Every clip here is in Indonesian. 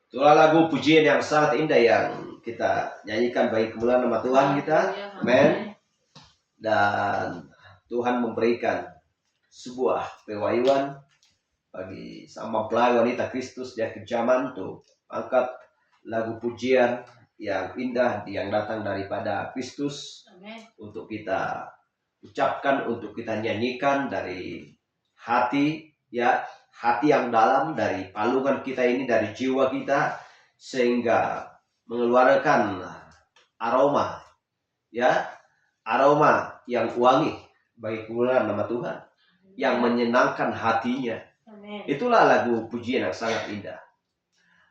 Itulah lagu pujian yang sangat indah yang kita nyanyikan bagi kemuliaan nama Tuhan kita. Amin. Dan Tuhan memberikan sebuah pewahyuan bagi sama mempelai wanita Kristus di akhir zaman tuh angkat lagu pujian yang indah yang datang daripada Kristus untuk kita ucapkan, untuk kita nyanyikan dari hati, ya, hati yang dalam dari palungan kita ini, dari jiwa kita, sehingga mengeluarkan aroma, ya, aroma yang wangi bagi kemuliaan nama Tuhan, yang menyenangkan hatinya. Itulah lagu pujian yang sangat indah.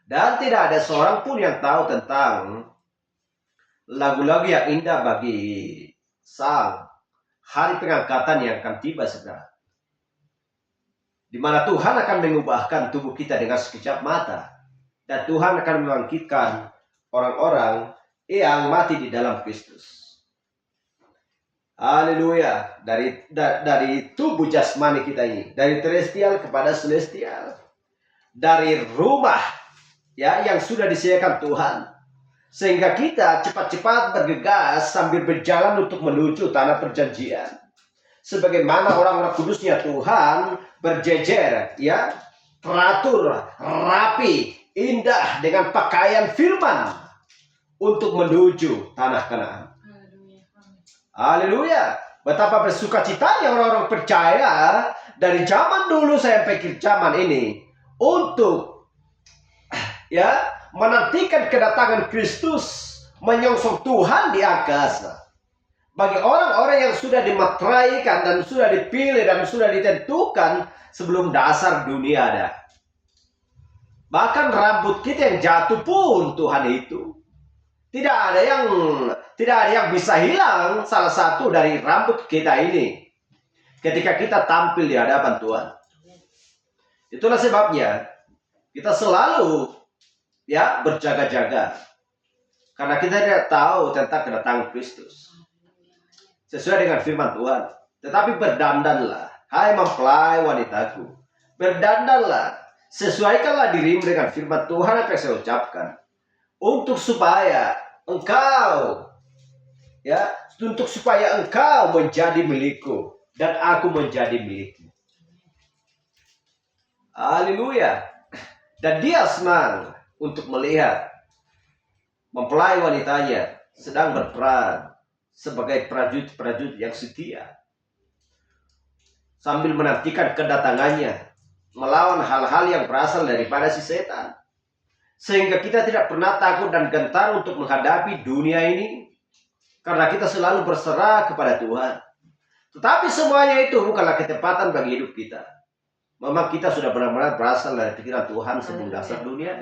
Dan tidak ada seorang pun yang tahu tentang lagu-lagu yang indah bagi sang hari pengangkatan yang akan tiba segera, di mana Tuhan akan mengubahkan tubuh kita dengan sekejap mata, dan Tuhan akan membangkitkan orang-orang yang mati di dalam Kristus. Haleluya. Dari tubuh jasmani kita ini, dari celestial kepada celestial, dari rumah, ya, yang sudah disediakan Tuhan, sehingga kita cepat-cepat bergegas sambil berjalan untuk menuju tanah perjanjian. Sebagaimana orang-orang kudusnya Tuhan berjejer, ya, teratur, rapi, indah dengan pakaian firman untuk menuju tanah Kanaan. Haleluya. Betapa bersukacitanya orang-orang percaya dari zaman dulu sampai ke zaman ini untuk, ya, menantikan kedatangan Kristus, menyongsong Tuhan di angkasa. Bagi orang-orang yang sudah dimeteraikan dan sudah dipilih dan sudah ditentukan sebelum dasar dunia ada. Bahkan rambut kita yang jatuh pun Tuhan itu. Tidak ada yang bisa hilang salah satu dari rambut kita ini ketika kita tampil di hadapan Tuhan. Itulah sebabnya kita selalu, ya, berjaga-jaga, karena kita tidak tahu tentang kedatangan Kristus. Sesuai dengan firman Tuhan. Tetapi berdandanlah, hai mempelai wanitaku, berdandanlah, sesuaikanlah dirimu dengan firman Tuhan yang saya ucapkan, untuk supaya engkau, ya, untuk supaya engkau menjadi milikku dan aku menjadi milikmu. Haleluya. Dan dia senang untuk melihat mempelai wanitanya sedang berperan sebagai prajurit-prajurit yang setia, sambil menantikan kedatangannya, melawan hal-hal yang berasal daripada si setan. Sehingga kita tidak pernah takut dan gentar untuk menghadapi dunia ini, karena kita selalu berserah kepada Tuhan. Tetapi semuanya itu bukanlah ketepatan bagi hidup kita. Memang kita sudah benar-benar berasal dari pikiran Tuhan sebelum dasar dunia.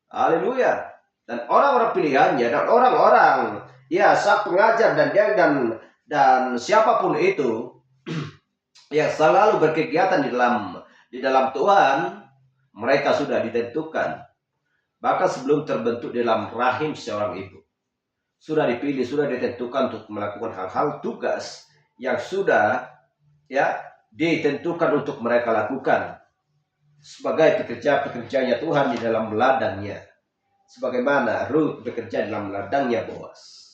Haleluya. Dan orang-orang pilihannya dan orang-orang, ya, sang pengajar dan siapapun itu yang selalu berkegiatan di dalam Tuhan, mereka sudah ditentukan bahkan sebelum terbentuk dalam rahim seorang ibu. Sudah dipilih, sudah ditentukan untuk melakukan hal-hal tugas yang sudah, ya, ditentukan untuk mereka lakukan sebagai pekerja-pekerjanya Tuhan di dalam ladangnya. Sebagaimana Ruth bekerja dalam ladangnya Boaz,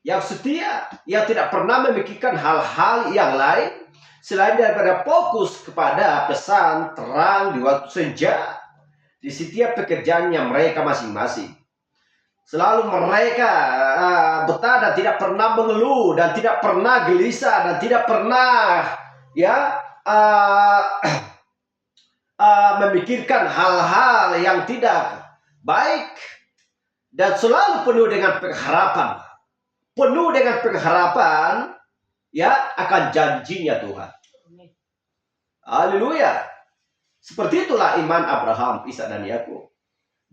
yang setia, yang tidak pernah memikirkan hal-hal yang lain selain daripada fokus kepada pesan terang di waktu senja di setiap pekerjaannya mereka masing-masing. Selalu mereka betah dan tidak pernah mengeluh dan tidak pernah gelisah dan tidak pernah, ya, memikirkan hal-hal yang tidak baik, dan selalu penuh dengan pengharapan, ya, akan janjinya Tuhan. Haleluya. Seperti itulah iman Abraham, Ishak dan Yakub,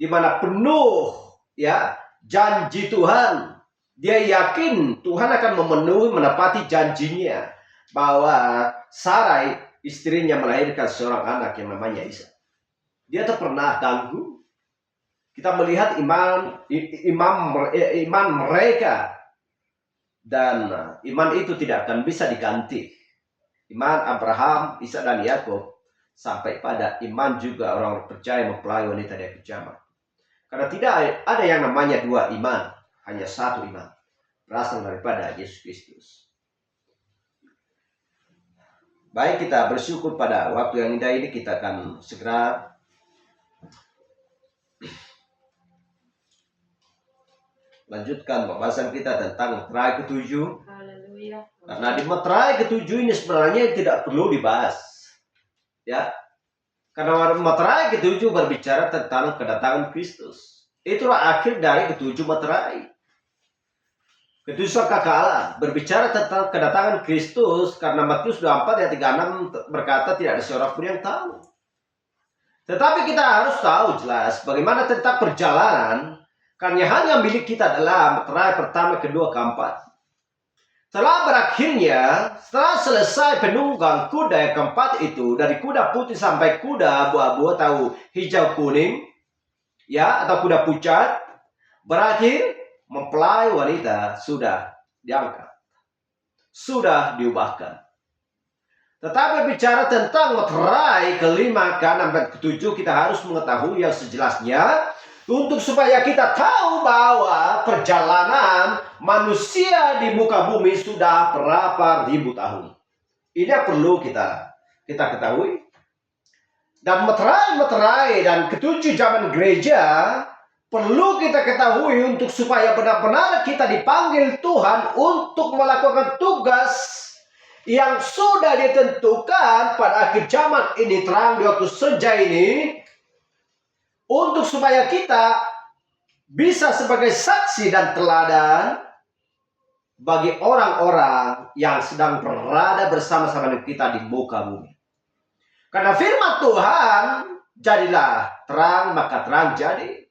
di mana penuh, ya, janji Tuhan. Dia yakin Tuhan akan memenuhi, menepati janjinya bahwa Sarai istrinya melahirkan seorang anak yang namanya Ishak. Dia tak pernah ganggu. Kita melihat iman mereka, dan iman itu tidak akan bisa diganti. Iman Abraham, Ishak dan Yakub sampai pada iman juga orang percaya mempelai wanita dia kejaman. Karena tidak ada yang namanya dua iman, hanya satu iman, berasal daripada Yesus Kristus. Baik, kita bersyukur pada waktu yang indah ini. Kita akan segera lanjutkan pembahasan kita tentang meterai ketujuh. Haleluya. Karena di meterai ketujuh ini sebenarnya tidak perlu dibahas, ya. Karena meterai ketujuh berbicara tentang kedatangan Kristus. Itulah akhir dari ketujuh meterai. Ketujuh sangkakala berbicara tentang kedatangan Kristus, karena Matius 24 ayat 36 berkata tidak ada seorang pun yang tahu. Tetapi kita harus tahu jelas bagaimana tentang perjalanan. Karena hanya milik kita adalah meterai pertama, kedua, keempat. Setelah selesai penunggang kuda yang keempat itu, dari kuda putih sampai kuda abu-abu atau hijau kuning, ya, atau kuda pucat, berakhir mempelai wanita sudah diangkat, sudah diubahkan. Tetapi bicara tentang meterai kelima, keenam, dan ketujuh, kita harus mengetahui yang sejelasnya. Untuk supaya kita tahu bahwa perjalanan manusia di muka bumi sudah berapa ribu tahun. Ini yang perlu kita ketahui. Dan meterai dan ketujuh zaman gereja perlu kita ketahui untuk supaya benar-benar kita dipanggil Tuhan untuk melakukan tugas yang sudah ditentukan pada akhir zaman ini, terang di waktu senja ini. Untuk supaya kita bisa sebagai saksi dan teladan bagi orang-orang yang sedang berada bersama-sama dengan kita di muka bumi. Karena firman Tuhan, jadilah terang, maka terang jadi.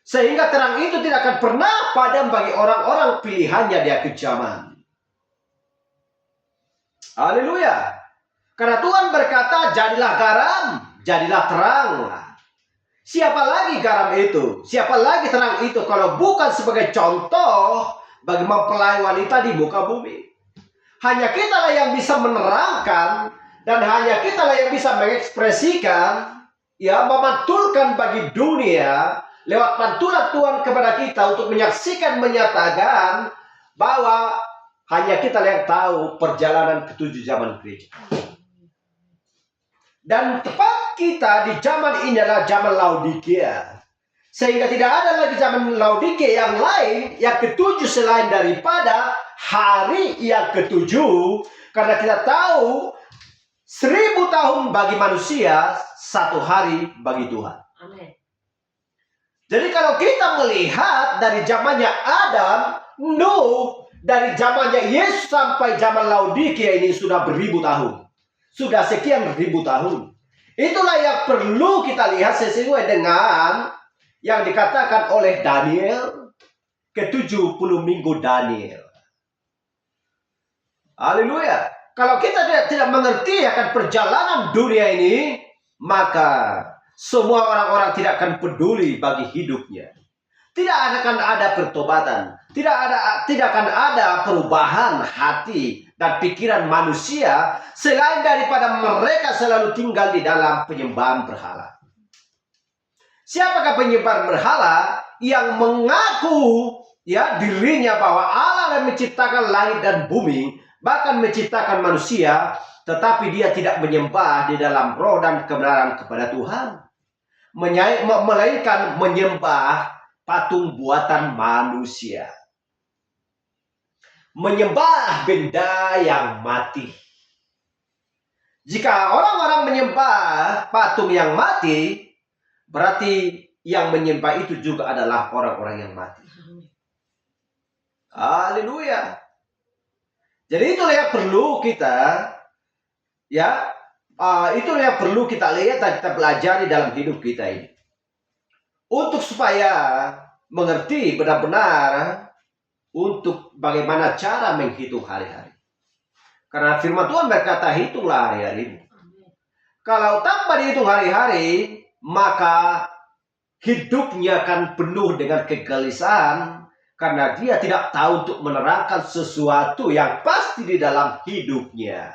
Sehingga terang itu tidak akan pernah padam bagi orang-orang pilihannya di akhir zaman. Haleluya. Karena Tuhan berkata, jadilah garam, jadilah terang. Siapa lagi garam itu? Siapa lagi terang itu kalau bukan sebagai contoh bagi mempelai wanita di muka bumi? Hanya kitalah yang bisa menerangkan, dan hanya kitalah yang bisa mengekspresikan, ya, memantulkan bagi dunia lewat pantulan Tuhan kepada kita untuk menyaksikan, menyatakan bahwa hanya kita yang tahu perjalanan ketujuh zaman gereja. Dan tepat kita di zaman ini adalah zaman Laodikia. Sehingga tidak ada lagi zaman Laodikia yang lain, yang ketujuh selain daripada hari yang ketujuh. Karena kita tahu 1000 tahun bagi manusia, 1 hari bagi Tuhan. Amin. Jadi kalau kita melihat dari zamannya Adam, Nuh, dari zamannya Yesus sampai zaman Laodikia ini sudah beribu tahun. Sudah sekian ribu tahun. Itulah yang perlu kita lihat sesuai dengan yang dikatakan oleh Daniel, ke-70 minggu Daniel. Haleluya. Kalau kita tidak mengerti akan perjalanan dunia ini, maka semua orang-orang tidak akan peduli bagi hidupnya. Tidak akan ada pertobatan, tidak akan ada perubahan hati dan pikiran manusia selain daripada mereka selalu tinggal di dalam penyembahan berhala. Siapakah penyembah berhala yang mengaku, ya, dirinya bahwa Allah yang menciptakan langit dan bumi, bahkan menciptakan manusia, tetapi dia tidak menyembah di dalam roh dan kebenaran kepada Tuhan, melainkan menyembah patung buatan manusia, menyembah benda yang mati. Jika orang-orang menyembah patung yang mati, berarti yang menyembah itu juga adalah orang-orang yang mati. Haleluya. Jadi itulah yang perlu kita, ya, itulah yang perlu kita lihat dan kita pelajari dalam hidup kita ini. Untuk supaya mengerti benar-benar untuk bagaimana cara menghitung hari-hari. Karena firman Tuhan berkata, hitunglah hari-hari. Kalau tanpa dihitung hari-hari, maka hidupnya akan penuh dengan kegelisahan. Karena dia tidak tahu untuk menerangkan sesuatu yang pasti di dalam hidupnya.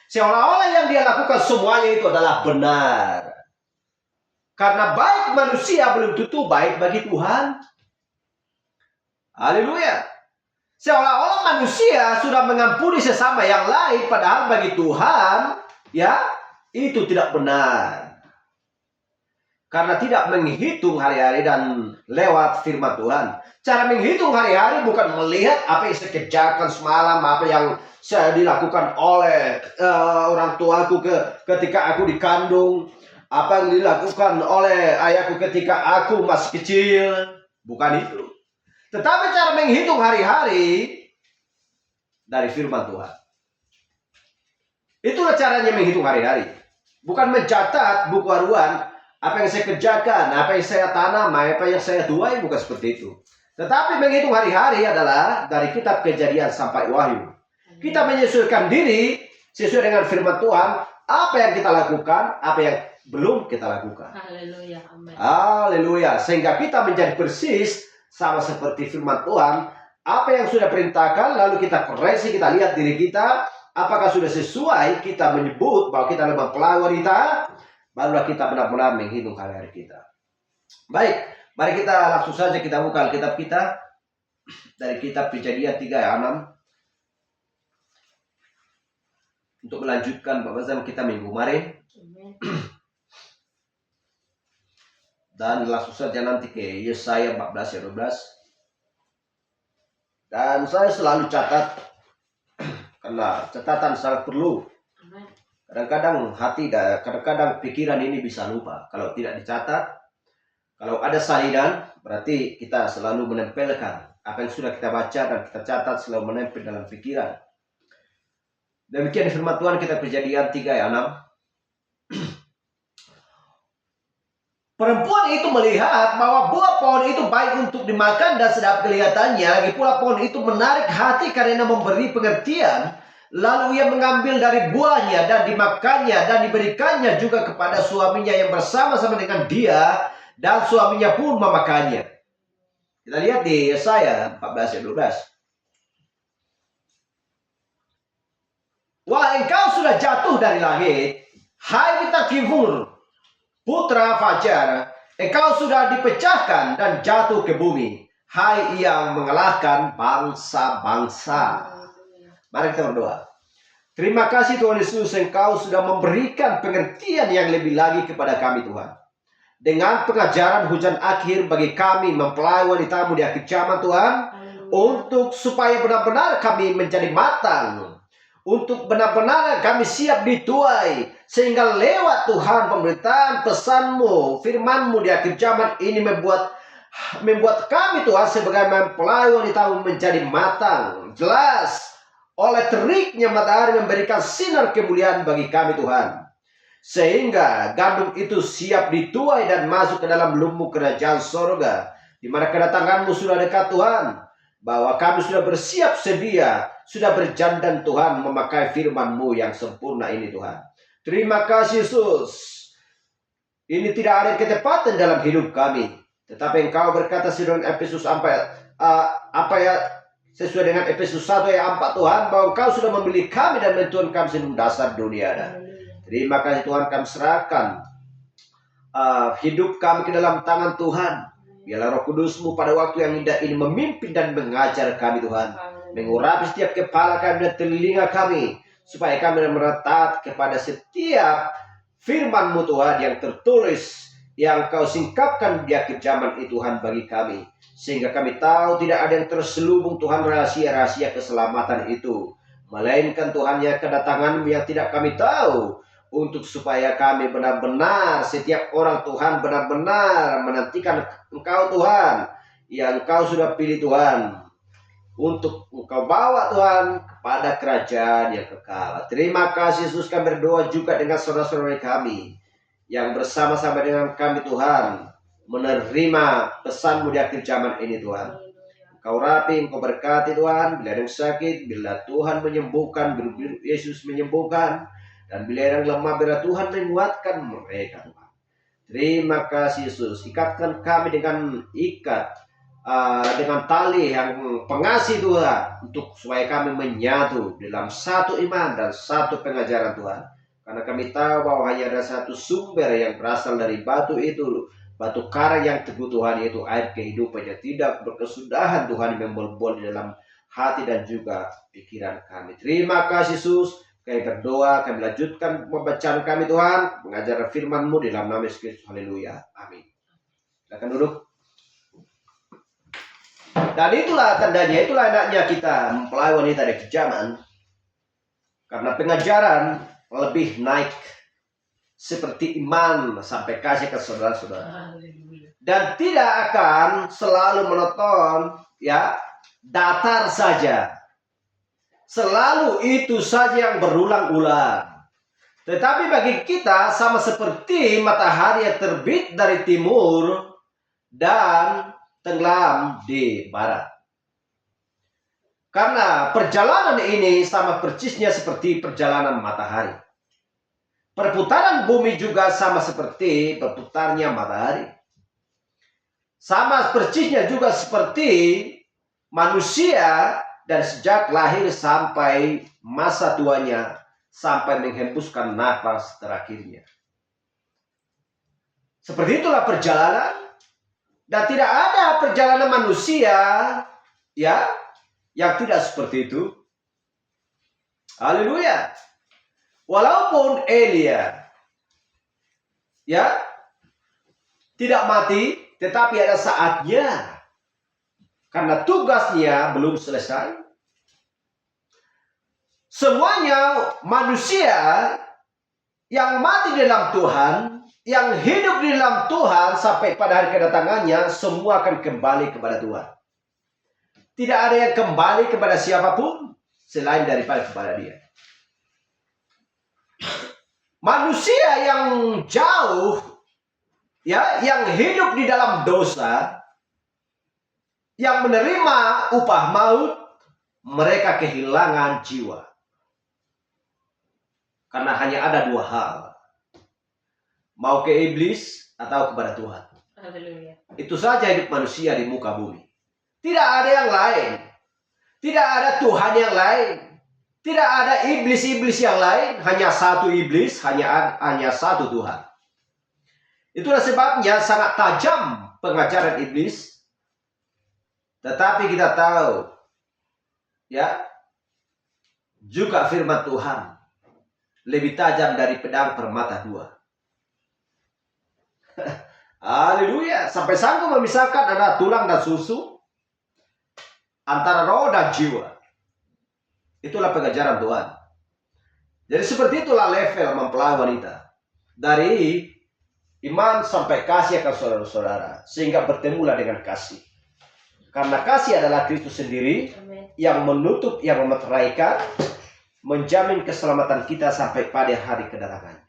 Seolah-olah yang dia lakukan semuanya itu adalah benar. Karena baik manusia belum tentu baik bagi Tuhan. Haleluya. Seolah-olah manusia sudah mengampuni sesama yang lain, padahal bagi Tuhan, ya, itu tidak benar. Karena tidak menghitung hari-hari dan lewat firman Tuhan. Cara menghitung hari-hari bukan melihat apa yang saya kerjakan semalam, apa yang saya dilakukan oleh orang tuaku ketika aku dikandung, apa yang dilakukan oleh ayahku ketika aku masih kecil. Bukan itu. Tetapi cara menghitung hari-hari dari firman Tuhan. Itulah caranya menghitung hari-hari. Bukan mencatat buku harian, apa yang saya kerjakan, apa yang saya tanam, apa yang saya tuai, bukan seperti itu. Tetapi menghitung hari-hari adalah dari kitab Kejadian sampai Wahyu. Kita menyesuaikan diri sesuai dengan firman Tuhan, apa yang kita lakukan, apa yang belum kita lakukan. Haleluya, amin. Haleluya. Sehingga kita menjadi persis sama seperti firman Tuhan. Apa yang sudah perintahkan, lalu kita koreksi, kita lihat diri kita, apakah sudah sesuai, kita menyebut bahwa kita adalah mempelai wanita, barulah kita benar-benar menghitung hari-hari kita. Baik, mari kita langsung saja kita buka Alkitab kita dari kitab Kejadian 3 ayat 6 untuk melanjutkan pembahasan kita minggu kemarin. Dan langsung saja nanti ke Yesaya 14 ayat 12. Dan saya selalu catat karena catatan sangat perlu. Kadang-kadang hati dan kadang-kadang pikiran ini bisa lupa kalau tidak dicatat. Kalau ada salinan, berarti kita selalu menempelkan apa yang sudah kita baca dan kita catat, selalu menempel dalam pikiran. Demikian firman Tuhan kita Kejadian 3 ayat 6. Perempuan itu melihat bahwa buah pohon itu baik untuk dimakan dan sedap kelihatannya. Lagi pula pohon itu menarik hati karena memberi pengertian. Lalu ia mengambil dari buahnya dan dimakannya dan diberikannya juga kepada suaminya yang bersama-sama dengan dia. Dan suaminya pun memakannya. Kita lihat di Yesaya 14 ayat 12. Wah, engkau sudah jatuh dari langit, hai bintang timur, putra fajar, engkau sudah dipecahkan dan jatuh ke bumi, hai yang mengalahkan bangsa-bangsa. Mari kita berdoa. Terima kasih Tuhan Yesus, engkau sudah memberikan pengertian yang lebih lagi kepada kami Tuhan. Dengan pengajaran hujan akhir bagi kami mempelai wanitamu di akhir zaman Tuhan, untuk supaya benar-benar kami menjadi matang, untuk benar-benar kami siap dituai, sehingga lewat Tuhan pemberitaan pesanmu, firmanmu di akhir zaman ini membuat kami Tuhan sebagai mempelai wanitamu menjadi matang, jelas oleh teriknya matahari memberikan sinar kemuliaan bagi kami Tuhan. Sehingga gandum itu siap dituai dan masuk ke dalam lumbung kerajaan sorga, di mana kedatanganmu sudah dekat Tuhan, bahwa kami sudah bersiap sedia, sudah berjandan Tuhan memakai firman-Mu yang sempurna ini Tuhan. Terima kasih Yesus. Ini tidak ada ketepatan dalam hidup kami, tetapi Engkau berkata sesuai dengan Efesus sesuai dengan Efesus 1 ayat 4 Tuhan, bahwa Engkau sudah memilih kami dan menentukan kami sebelum dasar dunia ada. Terima kasih Tuhan, kami serahkan hidup kami ke dalam tangan Tuhan. Biarlah Roh Kudus-Mu pada waktu yang indah ini memimpin dan mengajar kami Tuhan. Mengurapi setiap kepala kami dan telinga kami, supaya kami meretat kepada setiap firman-Mu Tuhan yang tertulis, yang Kau singkapkan di akhir zaman ini Tuhan bagi kami. Sehingga kami tahu tidak ada yang terselubung Tuhan rahasia-rahasia keselamatan itu, melainkan Tuhan yang kedatangan-Mu yang tidak kami tahu. Untuk supaya kami benar-benar, setiap orang Tuhan benar-benar menantikan Engkau Tuhan, yang Engkau sudah pilih Tuhan, untuk Engkau bawa Tuhan kepada kerajaan yang kekal. Terima kasih Yesus, kami berdoa juga dengan saudara-saudara kami yang bersama-sama dengan kami Tuhan, menerima pesan-Mu di akhir zaman ini Tuhan. Engkau rapi, Engkau berkati Tuhan. Bila ada yang sakit, bila Tuhan menyembuhkan, bila Yesus menyembuhkan, dan bila yang lemah, biarlah Tuhan menguatkan mereka Tuhan. Terima kasih Yesus. Ikatkan kami dengan ikat dengan tali yang pengasih Tuhan, untuk supaya kami menyatu dalam satu iman dan satu pengajaran Tuhan. Karena kami tahu bahwa hanya ada satu sumber yang berasal dari batu itu, batu karang yang teguh Tuhan, yaitu air kehidupan yang tidak berkesudahan. Tuhan membol-bol di dalam hati dan juga pikiran kami. Terima kasih Yesus. Kami berdoa, kami lanjutkan pembacaan kami Tuhan, mengajar firman-Mu di dalam nama Yesus Kristus. Haleluya. Amin. Silakan duduk. Dan itulah tandanya, itulah enaknya kita mempelai wanita dari kejaman. Karena pengajaran lebih naik seperti iman sampai kasih ke saudara-saudara. Dan tidak akan selalu menonton ya datar saja. Selalu itu saja yang berulang-ulang. Tetapi bagi kita sama seperti matahari yang terbit dari timur dan tenggelam di barat. Karena perjalanan ini sama persisnya seperti perjalanan matahari. Perputaran bumi juga sama seperti berputarnya matahari. Sama persisnya juga seperti manusia dan sejak lahir sampai masa tuanya, sampai menghembuskan nafas terakhirnya. Seperti itulah perjalanan. Dan tidak ada perjalanan manusia ya yang tidak seperti itu. Haleluya. Walaupun Elia ya tidak mati, tetapi ada saatnya. Karena tugasnya belum selesai. Semuanya manusia yang mati di dalam Tuhan, yang hidup di dalam Tuhan sampai pada hari kedatangannya, semua akan kembali kepada Tuhan. Tidak ada yang kembali kepada siapapun selain daripada kepada Dia. Manusia yang jauh, ya, yang hidup di dalam dosa, yang menerima upah maut, mereka kehilangan jiwa. Karena hanya ada dua hal. Mau ke iblis atau kepada Tuhan. Haleluya. Itu saja hidup manusia di muka bumi. Tidak ada yang lain. Tidak ada Tuhan yang lain. Tidak ada iblis-iblis yang lain. Hanya satu iblis, hanya satu Tuhan. Itulah sebabnya sangat tajam pengajaran iblis. Tetapi kita tahu, ya, juga firman Tuhan lebih tajam dari pedang bermata dua. Haleluya. Sampai sanggup memisahkan antara tulang dan susu, antara roh dan jiwa. Itulah pengajaran Tuhan. Jadi seperti itulah level mempelai wanita. Dari iman sampai kasih akan saudara-saudara. Sehingga bertemulah dengan kasih. Karena kasih adalah Kristus sendiri. Amen. Yang menutup, yang memeteraikan, menjamin keselamatan kita sampai pada hari kedatangannya.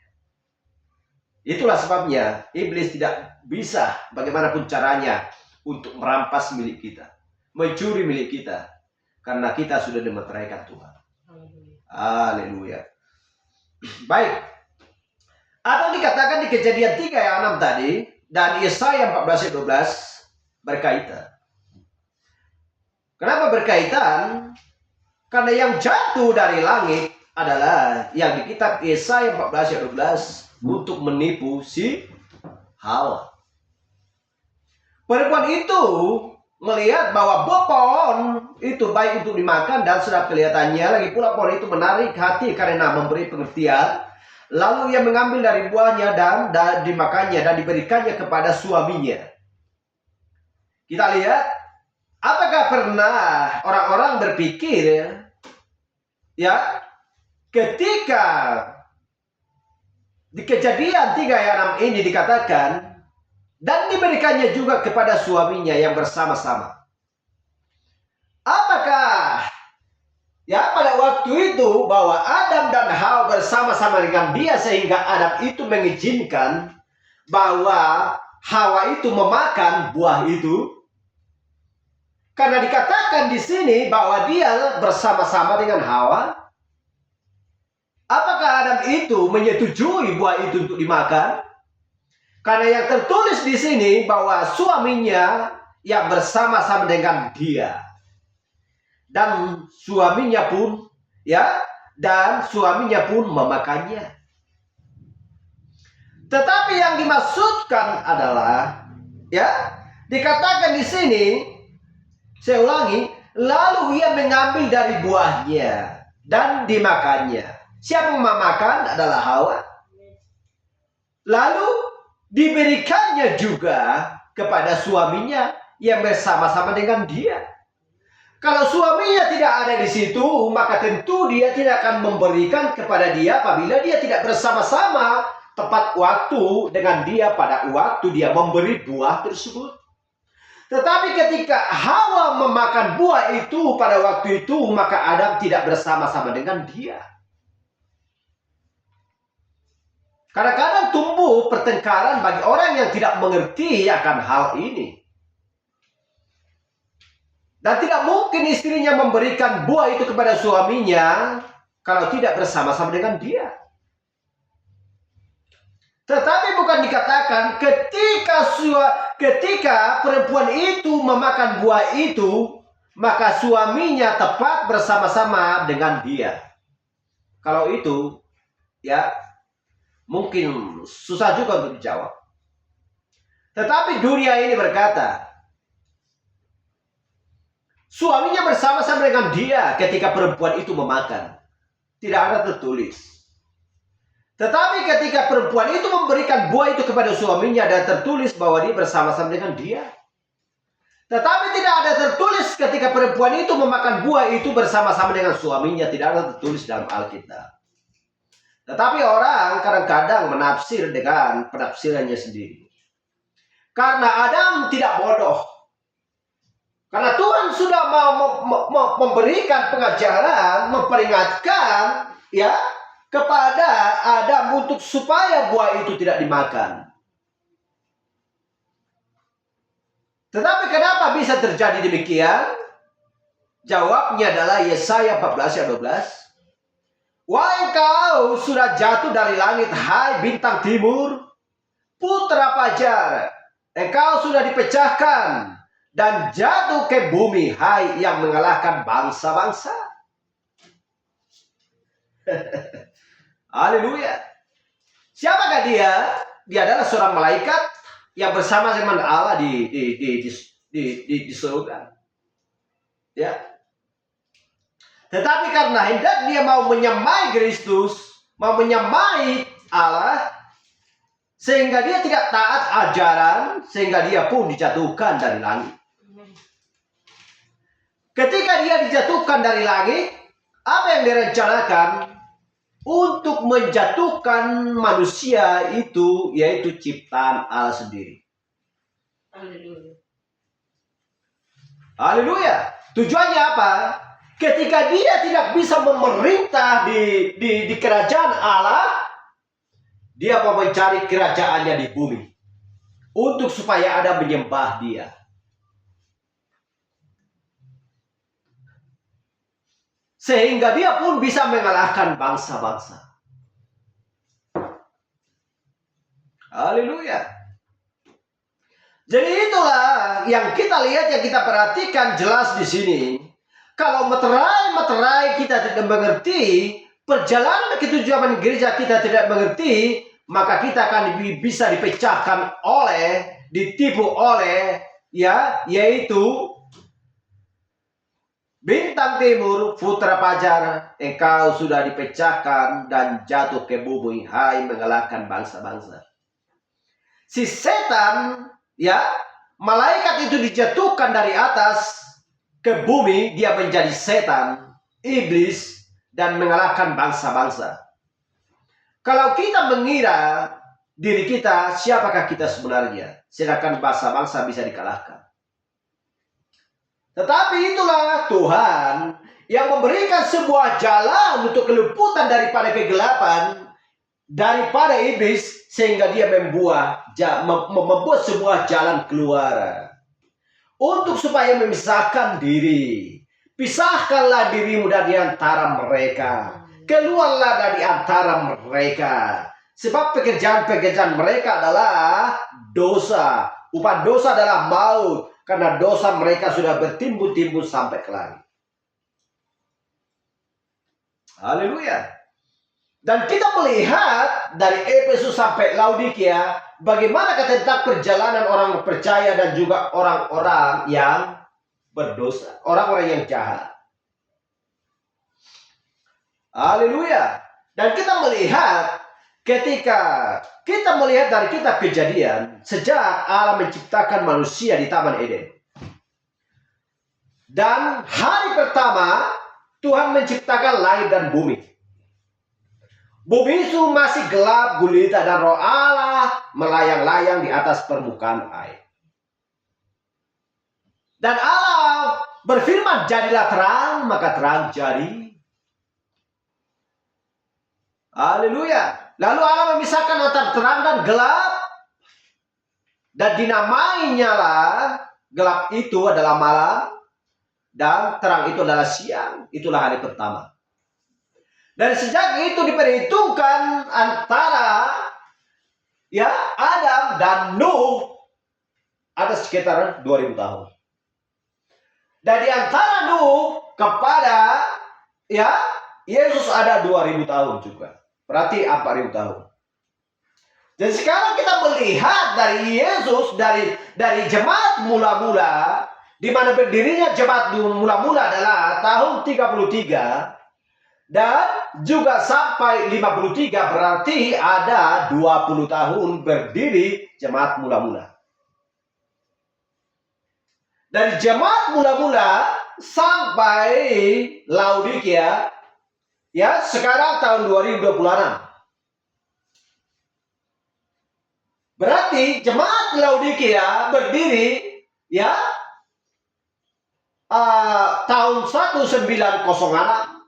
Itulah sebabnya iblis tidak bisa bagaimanapun caranya untuk merampas milik kita, mencuri milik kita, karena kita sudah dimeteraikan Tuhan. Haleluya. Baik. Atau dikatakan di Kejadian 3 ayat 6 tadi dan Yesaya 14 ayat 12 berkaitan. Kenapa berkaitan? Karena yang jatuh dari langit adalah yang di kitab Yesaya 14 ayat 12 untuk menipu si Hawa. Perempuan itu melihat bahwa pohon itu baik untuk dimakan dan sedap kelihatannya. Lagi pula pohon itu menarik hati karena memberi pengertian. Lalu ia mengambil dari buahnya dan dimakannya dan diberikannya kepada suaminya. Kita lihat, apakah pernah orang-orang berpikir ya ketika di Kejadian 3 ayat 6 ini dikatakan dan diberikannya juga kepada suaminya yang bersama-sama. Apakah ya pada waktu itu bahwa Adam dan Hawa bersama-sama dengan dia sehingga Adam itu mengizinkan bahwa Hawa itu memakan buah itu? Karena dikatakan di sini bahwa dia bersama-sama dengan Hawa. Apakah Adam itu menyetujui buah itu untuk dimakan? Karena yang tertulis di sini bahwa suaminya yang bersama-sama dengan dia. Dan suaminya pun memakannya. Tetapi yang dimaksudkan adalah dikatakan di sini, saya ulangi, lalu ia mengambil dari buahnya dan dimakannya. Siapa yang memakan adalah Hawa. Lalu diberikannya juga kepada suaminya yang bersama-sama dengan dia. Kalau suaminya tidak ada di situ, maka tentu dia tidak akan memberikan kepada dia apabila dia tidak bersama-sama tepat waktu dengan dia pada waktu dia memberi buah tersebut. Tetapi ketika Hawa memakan buah itu pada waktu itu, maka Adam tidak bersama-sama dengan dia. Kadang-kadang tumbuh pertengkaran bagi orang yang tidak mengerti akan hal ini. Dan tidak mungkin istrinya memberikan buah itu kepada suaminya kalau tidak bersama-sama dengan dia. Tetapi bukan dikatakan ketika perempuan itu memakan buah itu, maka suaminya tepat bersama-sama dengan dia. Kalau itu, mungkin susah juga untuk dijawab. Tetapi dunia ini berkata, suaminya bersama-sama dengan dia ketika perempuan itu memakan. Tidak ada tertulis. Tetapi ketika perempuan itu memberikan buah itu kepada suaminya dan tertulis bahwa dia bersama-sama dengan dia. Tetapi tidak ada tertulis ketika perempuan itu memakan buah itu bersama-sama dengan suaminya. Tidak ada tertulis dalam Alkitab. Tetapi orang kadang-kadang menafsir dengan penafsirannya sendiri. Karena Adam tidak bodoh. Karena Tuhan sudah mau memberikan pengajaran, memperingatkan kepada Adam untuk supaya buah itu tidak dimakan. Tetapi kenapa bisa terjadi demikian? Jawabnya adalah Yesaya 14 ayat 12. Wahai engkau sudah jatuh dari langit, hai bintang timur, putra fajar, engkau sudah dipecahkan dan jatuh ke bumi, hai yang mengalahkan bangsa-bangsa. Haleluya. Siapakah dia? Dia adalah seorang malaikat yang bersama dengan Allah di surga. Ya. Tetapi karena hendak dia mau menyamai Kristus, mau menyamai Allah, sehingga dia tidak taat ajaran, sehingga dia pun dijatuhkan dari langit. Ketika dia dijatuhkan dari langit, apa yang direncanakan? Untuk menjatuhkan manusia itu, yaitu ciptaan Allah sendiri. Haleluya. Haleluya. Tujuannya apa? Ketika dia tidak bisa memerintah di kerajaan Allah, dia mau mencari kerajaannya di bumi. Untuk supaya ada menyembah dia. Sehingga dia pun bisa mengalahkan bangsa-bangsa. Haleluya. Jadi itulah yang kita lihat, yang kita perhatikan jelas di sini. Kalau materai kita tidak mengerti, perjalanan ketujuan gereja kita tidak mengerti, maka kita akan bisa dipecahkan ditipu oleh, yaitu bintang timur, putra fajar, engkau sudah dipecahkan dan jatuh ke bumi, hai mengalahkan bangsa-bangsa. Si setan, malaikat itu dijatuhkan dari atas ke bumi, dia menjadi setan, iblis, dan mengalahkan bangsa-bangsa. Kalau kita mengira diri kita, siapakah kita sebenarnya? Sedangkan bangsa-bangsa bisa dikalahkan. Tetapi itulah Tuhan yang memberikan sebuah jalan untuk keluputan daripada kegelapan, daripada iblis, sehingga dia membuat sebuah jalan keluar. Untuk supaya memisahkan diri. Pisahkanlah dirimu dari antara mereka. Keluarlah dari antara mereka. Sebab pekerjaan-pekerjaan mereka adalah dosa. Upah dosa adalah maut. karena dosa mereka sudah bertimbun-timbun sampai ke langit. Haleluya. Dan kita melihat dari Efesus sampai Laodikia, bagaimana tentang perjalanan orang percaya dan juga orang-orang yang berdosa, orang-orang yang jahat. Haleluya. Dan kita melihat ketika kita melihat dari kitab Kejadian, sejak Allah menciptakan manusia di Taman Eden. Dan hari pertama Tuhan menciptakan langit dan bumi. Bumi itu masih gelap gulita dan roh Allah melayang-layang di atas permukaan air. Dan Allah berfirman, jadilah terang, maka terang jadi. Haleluya. Lalu Allah memisahkan antara terang dan gelap. Dan dinamainya lah, gelap itu adalah malam. Dan terang itu adalah siang. Itulah hari pertama. Dan sejak itu diperhitungkan antara Adam dan Nuh ada sekitar 2000 tahun. Dan di antara Nuh kepada Yesus ada 2000 tahun juga. Berarti 4000 tahun. Dan sekarang kita melihat dari Yesus dari jemaat mula-mula, di mana berdirinya jemaat mula-mula adalah tahun 33. Dan juga sampai 53 berarti ada 20 tahun berdiri jemaat mula-mula. Dari jemaat mula-mula sampai Laodikia, sekarang tahun 2026. Berarti jemaat Laodikia berdiri tahun 1906.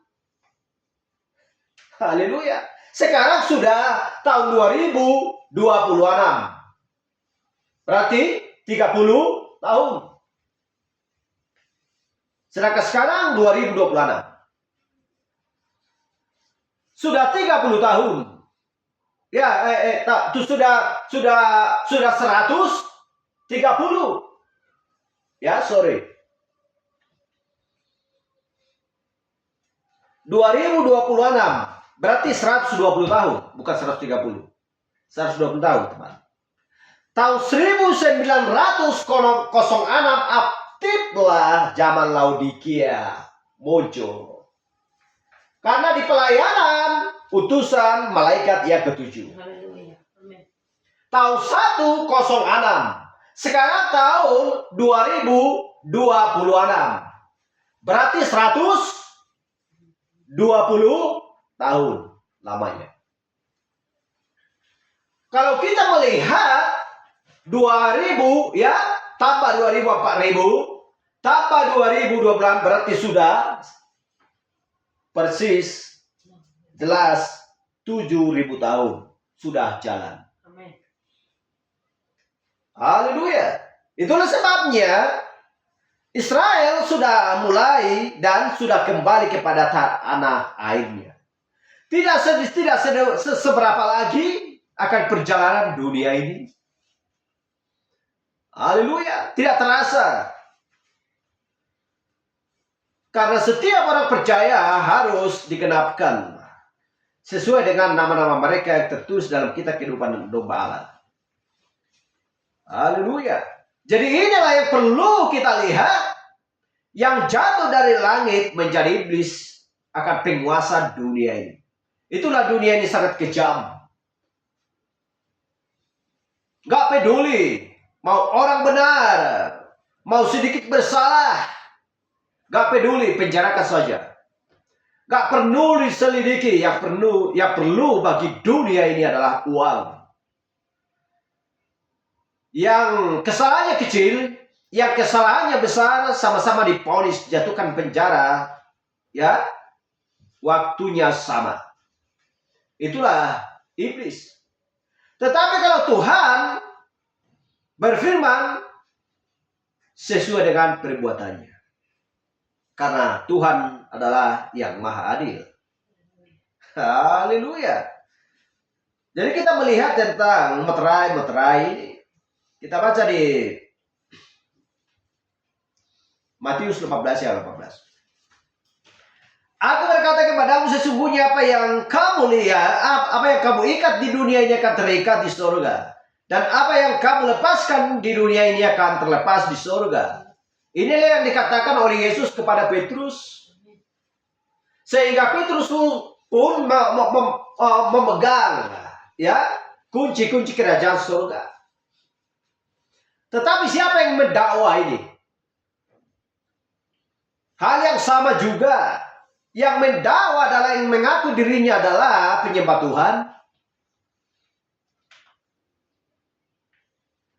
Haleluya. Sekarang sudah tahun 2026. Berarti 30 tahun. Sedangkan sekarang 2026. Sudah 30 tahun. Itu sudah 130. Sorry. 2026. Berarti 120 tahun, bukan 130. 120 tahun, teman. Tahun 1906 aktiflah zaman Laodikia muncul. Karena di pelayanan utusan malaikat yang ketujuh. Tahun 106. Sekarang tahun 2026. Berarti 120 tahun lamanya. Kalau kita melihat 2000 tambah 2000 4000 tambah 2012 berarti sudah persis jelas 7000 tahun sudah jalan. Amin. Haleluya. Itulah sebabnya Israel sudah mulai dan sudah kembali kepada tanah airnya. Tidak seberapa lagi akan perjalanan dunia ini. Haleluya. Tidak terasa. Karena setiap orang percaya harus digenapkan sesuai dengan nama-nama mereka yang tertulis dalam kitab kehidupan domba Allah. Haleluya. Jadi inilah yang perlu kita lihat. Yang jatuh dari langit menjadi iblis akan penguasa dunia ini. Itulah dunia ini sangat kejam. Gak peduli. Mau orang benar. Mau sedikit bersalah. Gak peduli. Penjarakan saja. Gak perlu diselidiki. Yang perlu bagi dunia ini adalah uang. Yang kesalahannya kecil. Yang kesalahannya besar. Sama-sama diponis. Jatuhkan penjara. Waktunya sama. Itulah iblis. Tetapi kalau Tuhan berfirman sesuai dengan perbuatannya. Karena Tuhan adalah yang maha adil. Haleluya. Jadi kita melihat tentang meterai ini. Kita baca di Matius 15 ayat 18. Aku berkata kepadamu, sesungguhnya apa yang kamu lihat, apa yang kamu ikat di dunia ini akan terikat di surga. Dan apa yang kamu lepaskan di dunia ini akan terlepas di surga. Inilah yang dikatakan oleh Yesus kepada Petrus. Sehingga Petrus pun memegang ya kunci-kunci kerajaan surga. Tetapi siapa yang mendakwa ini? Hal yang sama juga. Yang mendakwa adalah yang mengaku dirinya adalah penyembah Tuhan.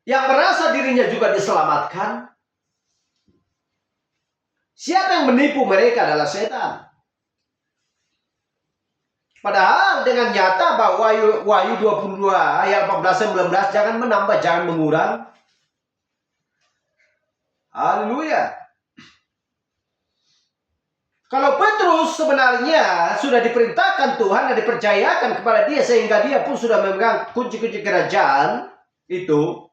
Yang merasa dirinya juga diselamatkan. Siapa yang menipu mereka adalah setan. Padahal dengan nyata bahwa Wahyu 22 ayat 14-19 jangan menambah, jangan mengurang. Haleluya. Kalau Petrus sebenarnya sudah diperintahkan Tuhan dan dipercayakan kepada dia sehingga dia pun sudah memegang kunci-kunci kerajaan itu,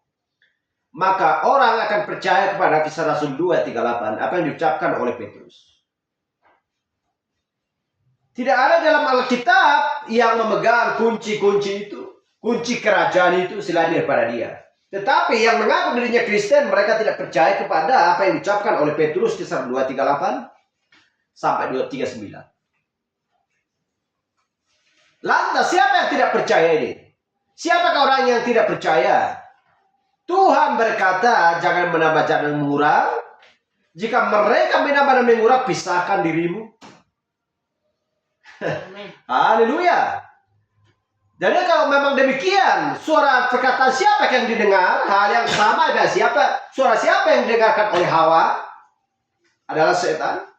maka orang akan percaya kepada Kisah Rasul 2:38 apa yang diucapkan oleh Petrus. Tidak ada dalam Alkitab yang memegang kunci-kunci itu, kunci kerajaan itu selain daripada dia. Tetapi yang mengaku dirinya Kristen, mereka tidak percaya kepada apa yang diucapkan oleh Petrus Kisah 2:38 sampai 2:39. Lantas siapa yang tidak percaya ini? Siapakah orang yang tidak percaya? Tuhan berkata, jangan menambah, jangan mengurang. Jika mereka menambah dan mengurang, pisahkan dirimu. Haleluya. Jadi kalau memang demikian, suara perkataan siapa yang didengar? Hal yang sama ada siapa? Suara siapa yang didengarkan oleh Hawa? Adalah setan.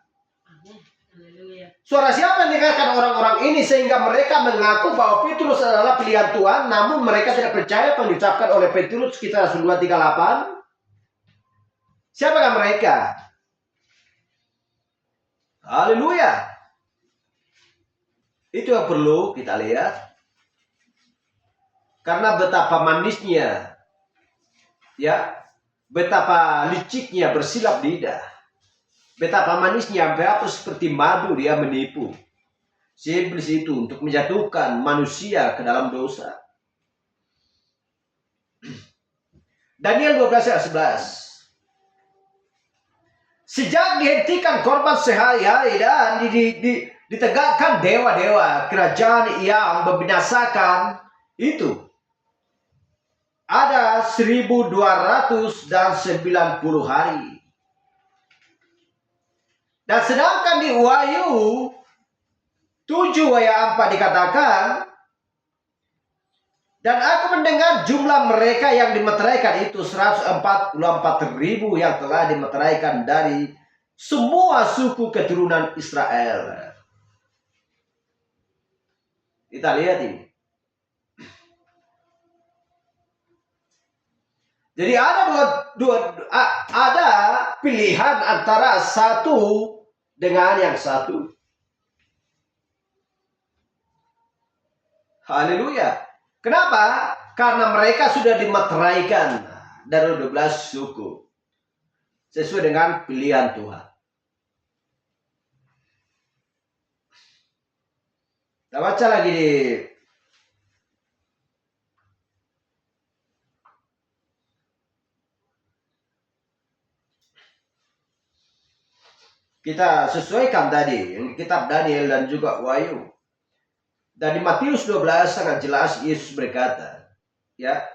Suara siapa yang dengarkan orang-orang ini sehingga mereka mengaku bahwa Petrus adalah pilihan Tuhan, namun mereka tidak percaya apa yang diucapkan oleh Petrus Kisah Rasul 2:38. Siapakah mereka? Haleluya. Itu yang perlu kita lihat. Karena betapa manisnya, ya, betapa liciknya bersilap lidah. Betapa manisnya sampai apa seperti madu dia menipu si iblis itu untuk menjatuhkan manusia ke dalam dosa. Daniel 12 ayat 11. Sejak dihentikan korban sehari-hari dan ditegakkan dewa-dewa kerajaan yang membinasakan itu, ada 1290 hari. Dan sedangkan di Wahyu 7 ayat 4 dikatakan, dan aku mendengar jumlah mereka yang dimeteraikan itu 144.000 yang telah dimeteraikan dari semua suku keturunan Israel. Kita lihat ini. Jadi ada pilihan antara satu dengan yang satu. Haleluya. Kenapa? Karena mereka sudah dimeteraikan dari 12 suku. Sesuai dengan pilihan Tuhan. Kita baca lagi di kita sesuaikan tadi yang kitab Daniel dan juga Wahyu. Dan di Matius 12 sangat jelas Yesus berkata, ya.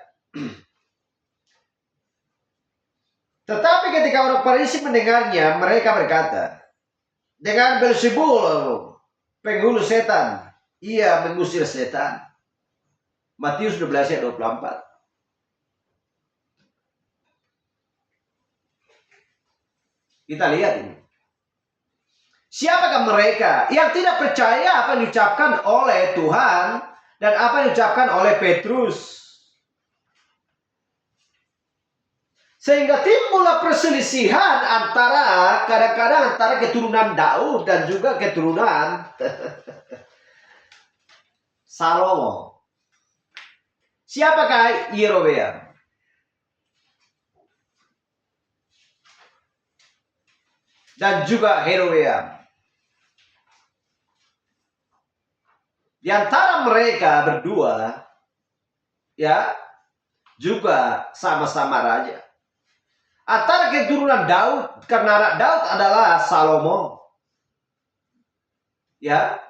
Tetapi ketika orang Farisi mendengarnya, mereka berkata, dengan Beelzebul, penghulu setan, ia mengusir setan. Matius 12 ayat 24. Kita lihat ini. Siapakah mereka yang tidak percaya apa yang diucapkan oleh Tuhan dan apa yang diucapkan oleh Petrus? Sehingga timbullah perselisihan kadang-kadang antara keturunan Daud dan juga keturunan Salomo. Siapakah Yerobeam? dan juga Heroyam. Di antara mereka berdua, ya, juga sama-sama raja. Antara keturunan Daud, karena anak Daud adalah Salomo. Ya.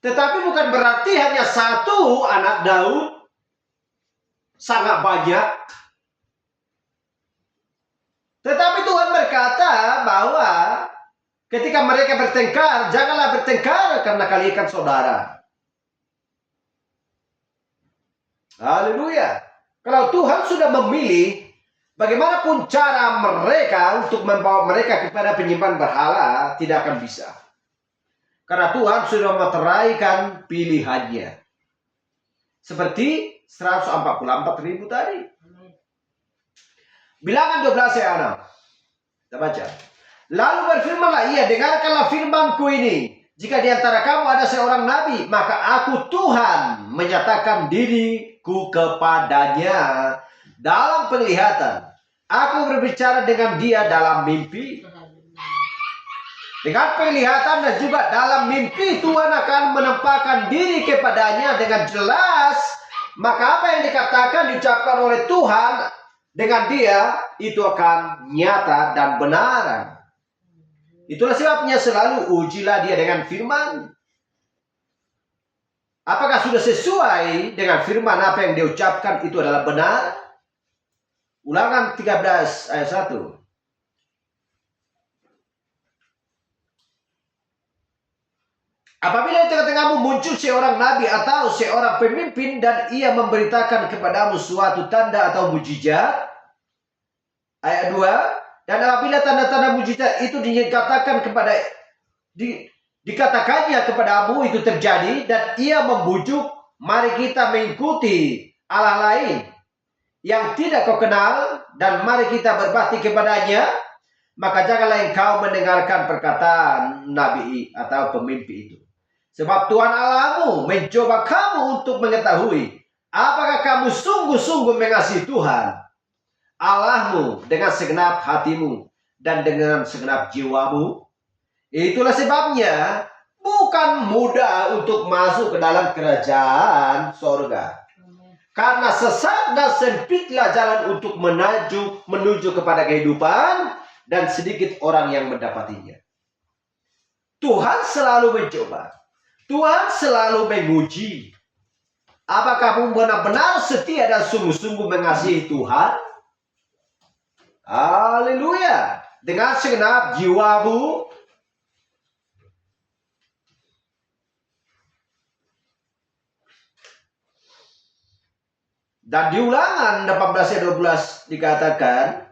Tetapi bukan berarti hanya satu anak Daud, sangat banyak. Tetapi Tuhan berkata bahwa ketika mereka bertengkar, janganlah bertengkar karena kalian kan saudara. Haleluya. Kalau Tuhan sudah memilih, bagaimanapun cara mereka untuk membawa mereka kepada penyembahan berhala, tidak akan bisa. Karena Tuhan sudah meteraikan pilihannya. Seperti 144.000 tadi. Bilangan 12 ayat 6. Kita baca. Lalu berfirmanlah ia, dengarkanlah firmanku ini. Jika di antara kamu ada seorang nabi, maka aku Tuhan menyatakan diriku kepadanya dalam penglihatan. Aku berbicara dengan dia dalam mimpi. Dengan penglihatan dan juga dalam mimpi Tuhan akan menampakkan diri kepadanya dengan jelas. Maka apa yang dikatakan, diucapkan oleh Tuhan dengan dia, itu akan nyata dan benar. Itulah sebabnya selalu ujilah dia dengan firman. Apakah sudah sesuai dengan firman apa yang dia ucapkan itu adalah benar? Ulangan 13 ayat 1. Apabila di tengah-tengahmu muncul seorang nabi atau seorang pemimpin dan ia memberitakan kepadamu suatu tanda atau mujizat. Ayat 2. Dan apabila tanda-tanda mujizat itu dikatakannya kepadamu itu terjadi dan ia membujuk, mari kita mengikuti Allah lain yang tidak kau kenal dan mari kita berbakti kepadanya, maka janganlah engkau mendengarkan perkataan nabi atau pemimpin itu. Sebab Tuhan Allahmu mencoba kamu untuk mengetahui apakah kamu sungguh-sungguh mengasihi Tuhan Allahmu dengan segenap hatimu dan dengan segenap jiwamu. Itulah sebabnya bukan mudah untuk masuk ke dalam kerajaan sorga. Karena sesat dan sempitlah jalan untuk menuju kepada kehidupan dan sedikit orang yang mendapatinya. Tuhan selalu mencoba. Tuhan selalu menguji. Apakah kamu benar-benar setia dan sungguh-sungguh mengasihi Tuhan? Haleluya. Dengan segenap jiwamu. Dan di Ulangan 18:12 dikatakan,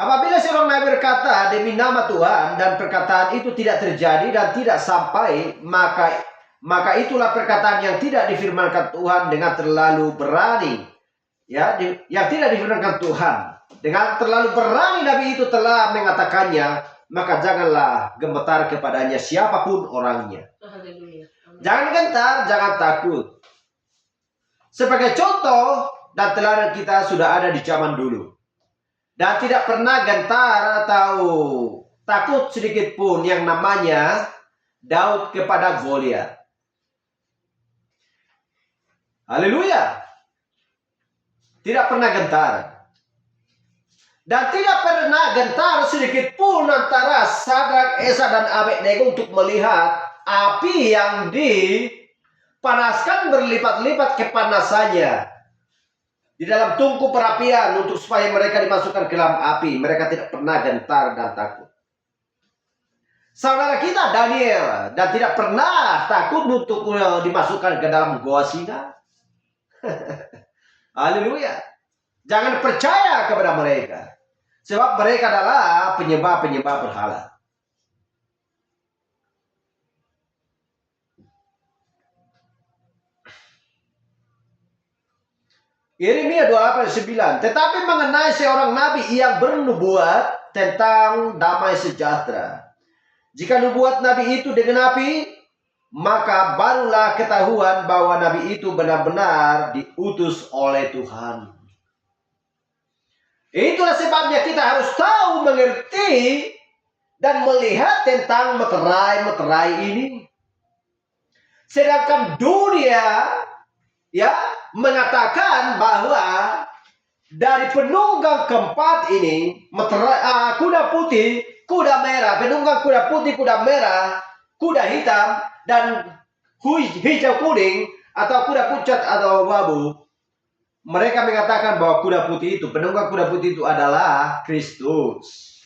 apabila seorang nabi berkata demi nama Tuhan dan perkataan itu tidak terjadi dan tidak sampai, maka itulah perkataan yang tidak difirmankan Tuhan dengan terlalu berani. Ya, yang tidak difirmankan Tuhan dengan terlalu berani nabi itu telah mengatakannya, maka janganlah gemetar kepadanya siapapun orangnya. Jangan gentar, jangan takut. Sebagai contoh dan teladan kita sudah ada di zaman dulu. Dan tidak pernah gentar atau takut sedikit pun yang namanya Daud kepada Goliat. Haleluya. Tidak pernah gentar. Dan tidak pernah gentar sedikit pun antara Sadrak, Esa dan Abednego untuk melihat api yang dipanaskan berlipat-lipat kepanasannya di dalam tungku perapian untuk supaya mereka dimasukkan ke dalam api. Mereka tidak pernah gentar dan takut. Saudara kita Daniel dan tidak pernah takut untuk dimasukkan ke dalam goa singa. Haleluya. Jangan percaya kepada mereka. Sebab mereka adalah penyembah-penyembah berhala. Yeremia 28:9. Tetapi mengenai seorang nabi yang bernubuat tentang damai sejahtera. Jika nubuat nabi itu digenapi, maka barulah ketahuan bahwa nabi itu benar-benar diutus oleh Tuhan. Itulah sebabnya kita harus tahu, mengerti, dan melihat tentang meterai-meterai ini. Sedangkan dunia ya mengatakan bahwa dari penunggang keempat ini, kuda putih, kuda merah, penunggang kuda putih, kuda merah, kuda hitam, dan hijau kuning, atau kuda pucat atau babu, mereka mengatakan bahwa kuda putih itu, penunggang kuda putih itu adalah Kristus.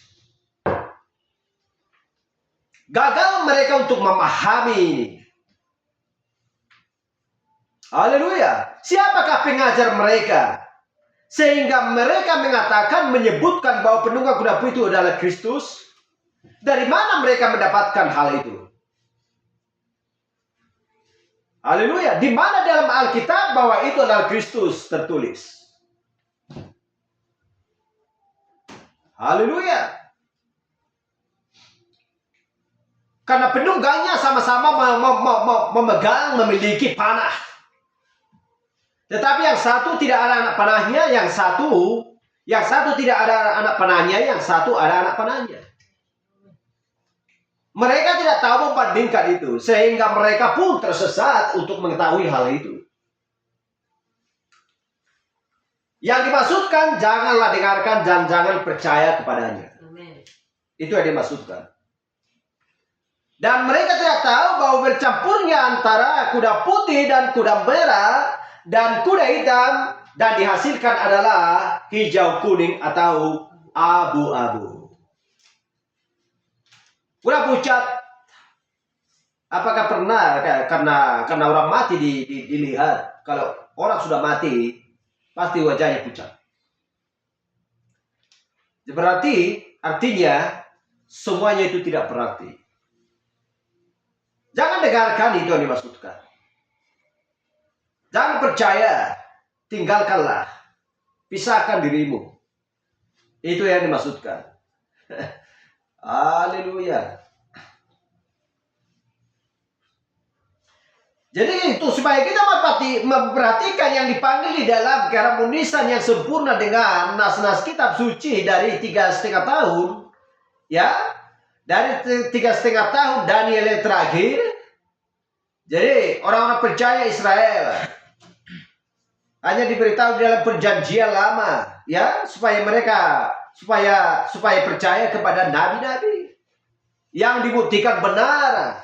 Gagal mereka untuk memahami ini. Haleluya. Siapakah pengajar mereka? Sehingga mereka mengatakan, menyebutkan bahwa penunggang kuda putih itu adalah Kristus. Dari mana mereka mendapatkan hal itu? Haleluya. Di mana dalam Alkitab bahwa itu adalah Kristus tertulis? Haleluya. Karena penunggangnya sama-sama memegang, memiliki panah. Tetapi yang satu tidak ada anak panahnya, yang satu tidak ada anak panahnya, yang satu ada anak panahnya. Mereka tidak tahu membandingkan itu, sehingga mereka pun tersesat untuk mengetahui hal itu. Yang dimaksudkan, janganlah dengarkan dan jangan percaya kepadanya. Amen. Itu yang dimaksudkan. Dan mereka tidak tahu bahwa bercampurnya antara kuda putih dan kuda merah dan kuda hitam, dan dihasilkan adalah hijau kuning atau abu-abu. Kuda pucat, apakah pernah karena orang mati dilihat? Kalau orang sudah mati, pasti wajahnya pucat. Berarti artinya semuanya itu tidak berarti. Jangan dengarkan itu yang dimaksudkan. Jangan percaya, tinggalkanlah, pisahkan dirimu. Itu yang dimaksudkan. Haleluya. Jadi itu supaya kita memperhatikan yang dipanggil di dalam keharmonisan yang sempurna dengan nas-nas kitab suci dari 3,5 tahun, ya. Dari 3,5 tahun Daniel yang terakhir. Jadi orang-orang percaya Israel hanya diberitahu dalam perjanjian lama, ya, supaya mereka percaya kepada nabi-nabi yang dibuktikan benar.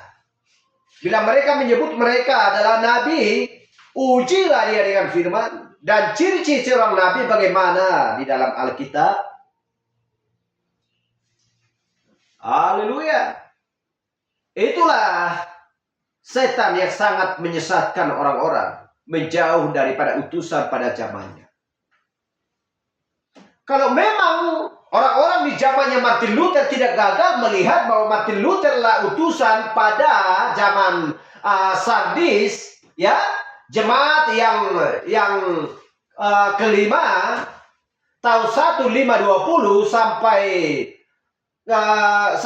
Bila mereka menyebut mereka adalah nabi, ujilah dia dengan firman. Dan ciri-ciri seorang nabi bagaimana di dalam Alkitab. Haleluya. Itulah setan yang sangat menyesatkan orang-orang, menjauh daripada utusan pada zamannya. Kalau memang orang-orang di zamannya Martin Luther tidak gagal melihat bahwa Martin Luther lah utusan pada zaman Sardis, ya, jemaat yang kelima tahun 1520 sampai 1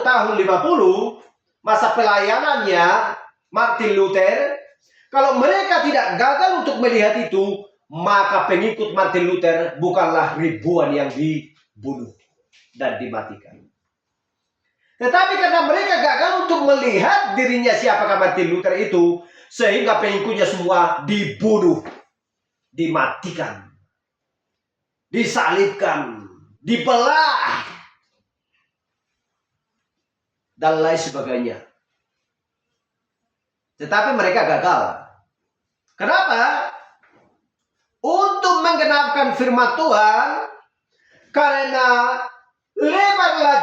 tahun 50 masa pelayanannya Martin Luther. Kalau mereka tidak gagal untuk melihat itu, maka pengikut Martin Luther bukanlah ribuan yang dibunuh dan dimatikan. Tetapi karena mereka gagal untuk melihat dirinya siapakah Martin Luther itu, sehingga pengikutnya semua dibunuh, dimatikan, disalibkan, dibelah, dan lain sebagainya. Tetapi mereka gagal. Kenapa? Untuk menggenapkan firman Tuhan, karena lebarlah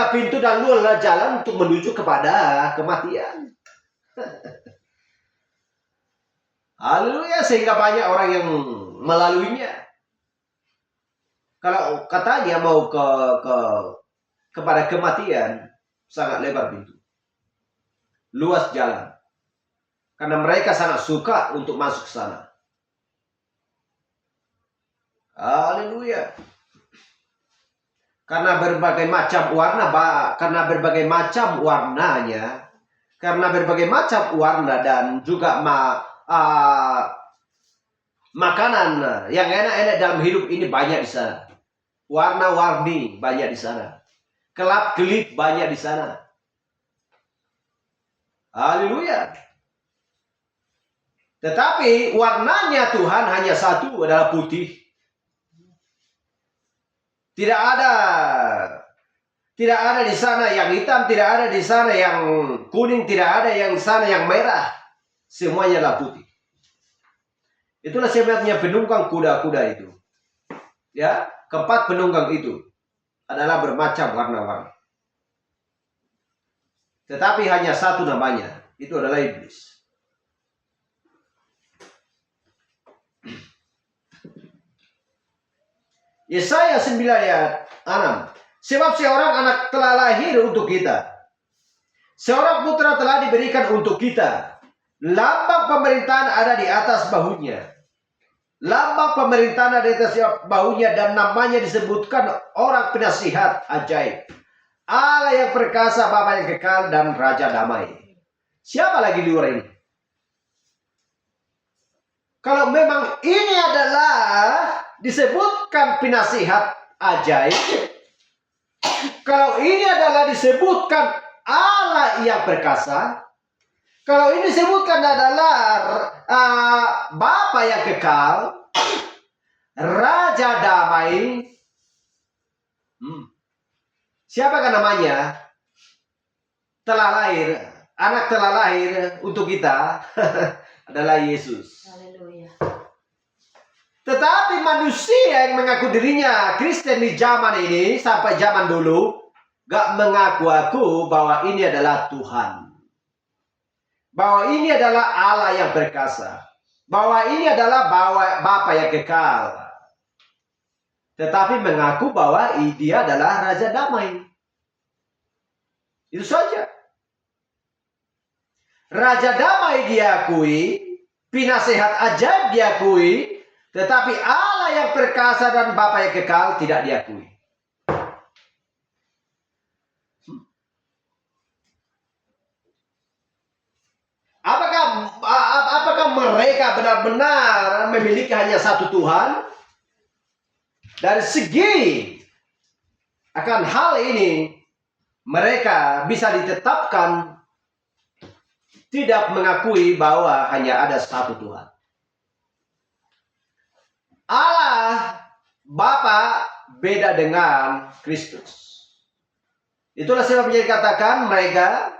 pintu dan luaslah jalan untuk menuju kepada kematian. Haleluya, sehingga banyak orang yang melaluinya. Kalau katanya mau kepada kematian, sangat lebar pintu, luas jalan, karena mereka sangat suka untuk masuk ke sana. Haleluya. Karena berbagai macam warna dan juga Makanan yang enak-enak dalam hidup ini banyak di sana. Warna-warni banyak di sana. Kelap-kelip banyak di sana. Haleluya. Tetapi warnanya Tuhan hanya satu, adalah putih. Tidak ada di sana yang hitam, tidak ada di sana yang kuning, tidak ada yang sana yang merah. Semuanya adalah putih. Itulah sebabnya penunggang kuda-kuda itu. Ya, keempat penunggang itu adalah bermacam warna-warni. Tetapi hanya satu namanya, itu adalah iblis. Yesaya 9 ayat 6. Sebab seorang anak telah lahir untuk kita. Seorang putra telah diberikan untuk kita. Lambang pemerintahan ada di atas bahunya. Lambang pemerintahan ada di atas bahunya dan namanya disebutkan orang penasihat ajaib. Allah yang perkasa, Bapa yang kekal dan Raja damai. Siapa lagi di luar ini? Kalau memang ini adalah disebutkan penasihat ajaib, kalau ini adalah disebutkan Allah yang perkasa, kalau ini disebutkan adalah Bapa yang kekal, Raja damai, siapakah namanya? Telah lahir, anak telah lahir untuk kita adalah Yesus. Haleluya. Tetapi manusia yang mengaku dirinya Kristen di zaman ini sampai zaman dulu gak mengaku-aku bahwa ini adalah Tuhan, bahwa ini adalah Allah yang perkasa, bahwa ini adalah Bapa yang kekal. Tetapi mengaku bahwa dia adalah Raja damai. Itu saja. Raja damai diakui, penasehat ajaib diakui, tetapi Allah yang perkasa dan Bapa yang kekal tidak diakui. Apakah mereka benar-benar memiliki hanya satu Tuhan? Dari segi akan hal ini, mereka bisa ditetapkan tidak mengakui bahwa hanya ada satu Tuhan. Allah Bapa beda dengan Kristus. Itulah sebabnya dikatakan mereka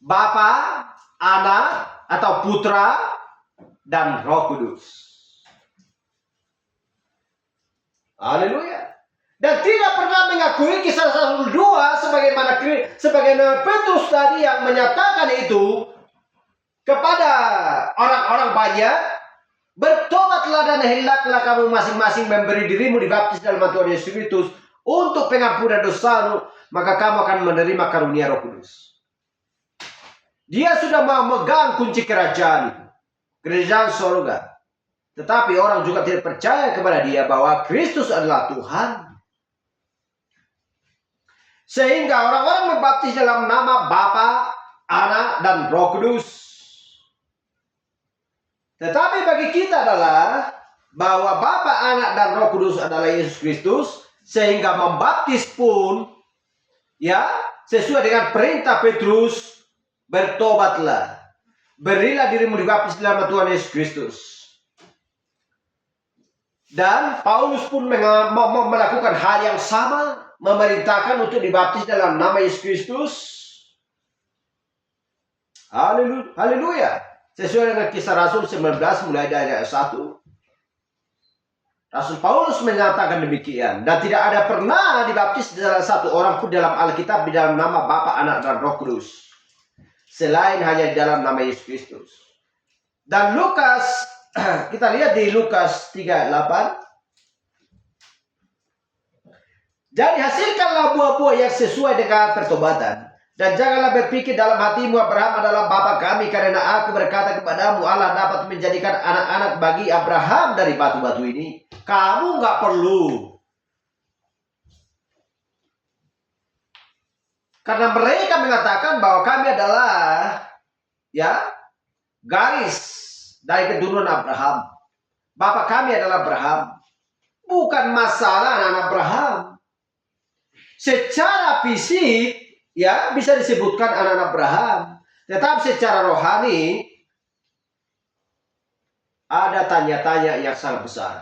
Bapa, Anak, atau Putra, dan Roh Kudus. Haleluya. Dan tidak pernah mengakui Kisah Rasul 2 sebagaimana Petrus tadi yang menyatakan itu kepada orang-orang banyak, bertobatlah dan hendaklah kamu masing-masing memberi dirimu dibaptis dalam nama Tuhan Yesus Kristus untuk pengampunan dosamu, maka kamu akan menerima karunia Roh Kudus. Dia sudah memegang kunci kerajaan surga. Tetapi orang juga tidak percaya kepada dia bahwa Kristus adalah Tuhan. Sehingga orang-orang membaptis dalam nama Bapa, Anak, dan Roh Kudus. Tetapi bagi kita adalah bahwa Bapa, Anak, dan Roh Kudus adalah Yesus Kristus. Sehingga membaptis pun ya sesuai dengan perintah Petrus, bertobatlah, berilah dirimu dibaptis dalam nama Tuhan Yesus Kristus. Dan Paulus pun melakukan hal yang sama, memerintahkan untuk dibaptis dalam nama Yesus Kristus. Haleluya. Sesuai dengan Kisah Rasul 19 mulai dari ayat 1. Rasul Paulus menyatakan demikian. Dan tidak ada pernah dibaptis dalam satu orang pun dalam Alkitab di dalam nama Bapa, Anak, dan Roh Kudus, selain hanya di dalam nama Yesus Kristus. Dan Lukas, kita lihat di Lukas 3:8. Jadi hasilkanlah buah-buah yang sesuai dengan pertobatan. Dan janganlah berpikir dalam hatimu Abraham adalah bapa kami, karena aku berkata kepadamu Allah dapat menjadikan anak-anak bagi Abraham dari batu-batu ini. Kamu nggak perlu. Karena mereka mengatakan bahwa kami adalah ya garis dari keturunan Abraham. Bapak kami adalah Abraham. Bukan masalah anak Abraham. Secara fisik, ya bisa disebutkan anak Abraham. Tetapi secara rohani, ada tanya-tanya yang sangat besar.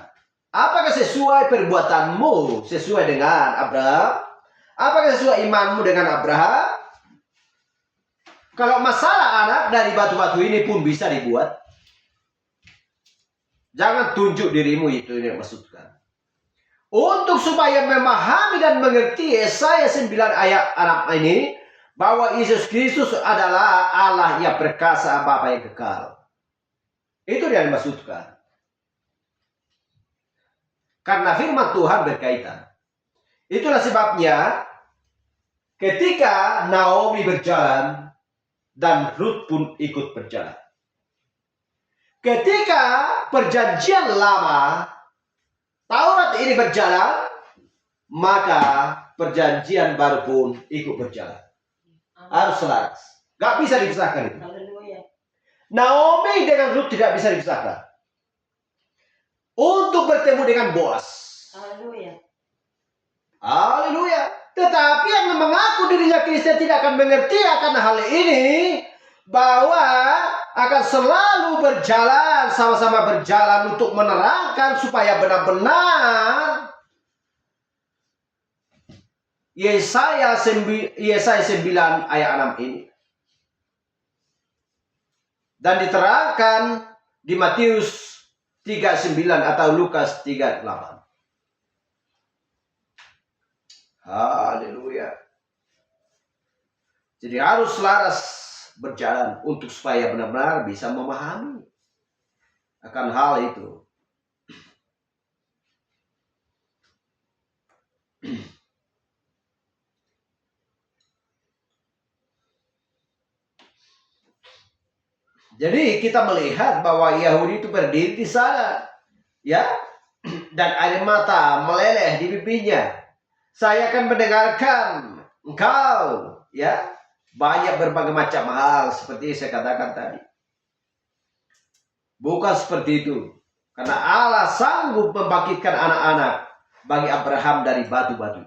Apakah sesuai perbuatanmu sesuai dengan Abraham? Apakah sesuai imanmu dengan Abraham? Kalau masalah anak, dari batu-batu ini pun bisa dibuat. Jangan tunjuk dirimu, itu yang maksudkan. Untuk supaya memahami dan mengerti Yesaya 9 ayat 6 ini, bahwa Yesus Kristus adalah Allah yang perkasa, Bapa yang kekal. Itu yang dimaksudkan. Karena firman Tuhan berkaitan. Itulah sebabnya ketika Naomi berjalan dan Rut pun ikut berjalan. Ketika perjanjian lama Taurat ini berjalan, maka perjanjian baru pun ikut berjalan. Harus selaras. Gak bisa dipisahkan itu. Naomi dengan Rut tidak bisa dipisahkan. Untuk bertemu dengan Boas. Haleluya. Tetapi yang mengaku dirinya Kristen tidak akan mengerti akan hal ini, bahwa akan selalu berjalan, sama-sama berjalan untuk menerangkan supaya benar-benar Yesaya 9 ayat 6 ini. Dan diterangkan di Matius 3:9 atau Lukas 3:8. Haleluya. Jadi harus selaras berjalan untuk supaya benar-benar bisa memahami akan hal itu. Jadi kita melihat bahwa Yahudi itu berdiri di sana, ya, dan air mata meleleh di pipinya. Saya akan mendengarkan engkau, ya, banyak berbagai macam hal seperti saya katakan tadi. Bukan seperti itu, karena Allah sanggup membangkitkan anak-anak bagi Abraham dari batu-batu.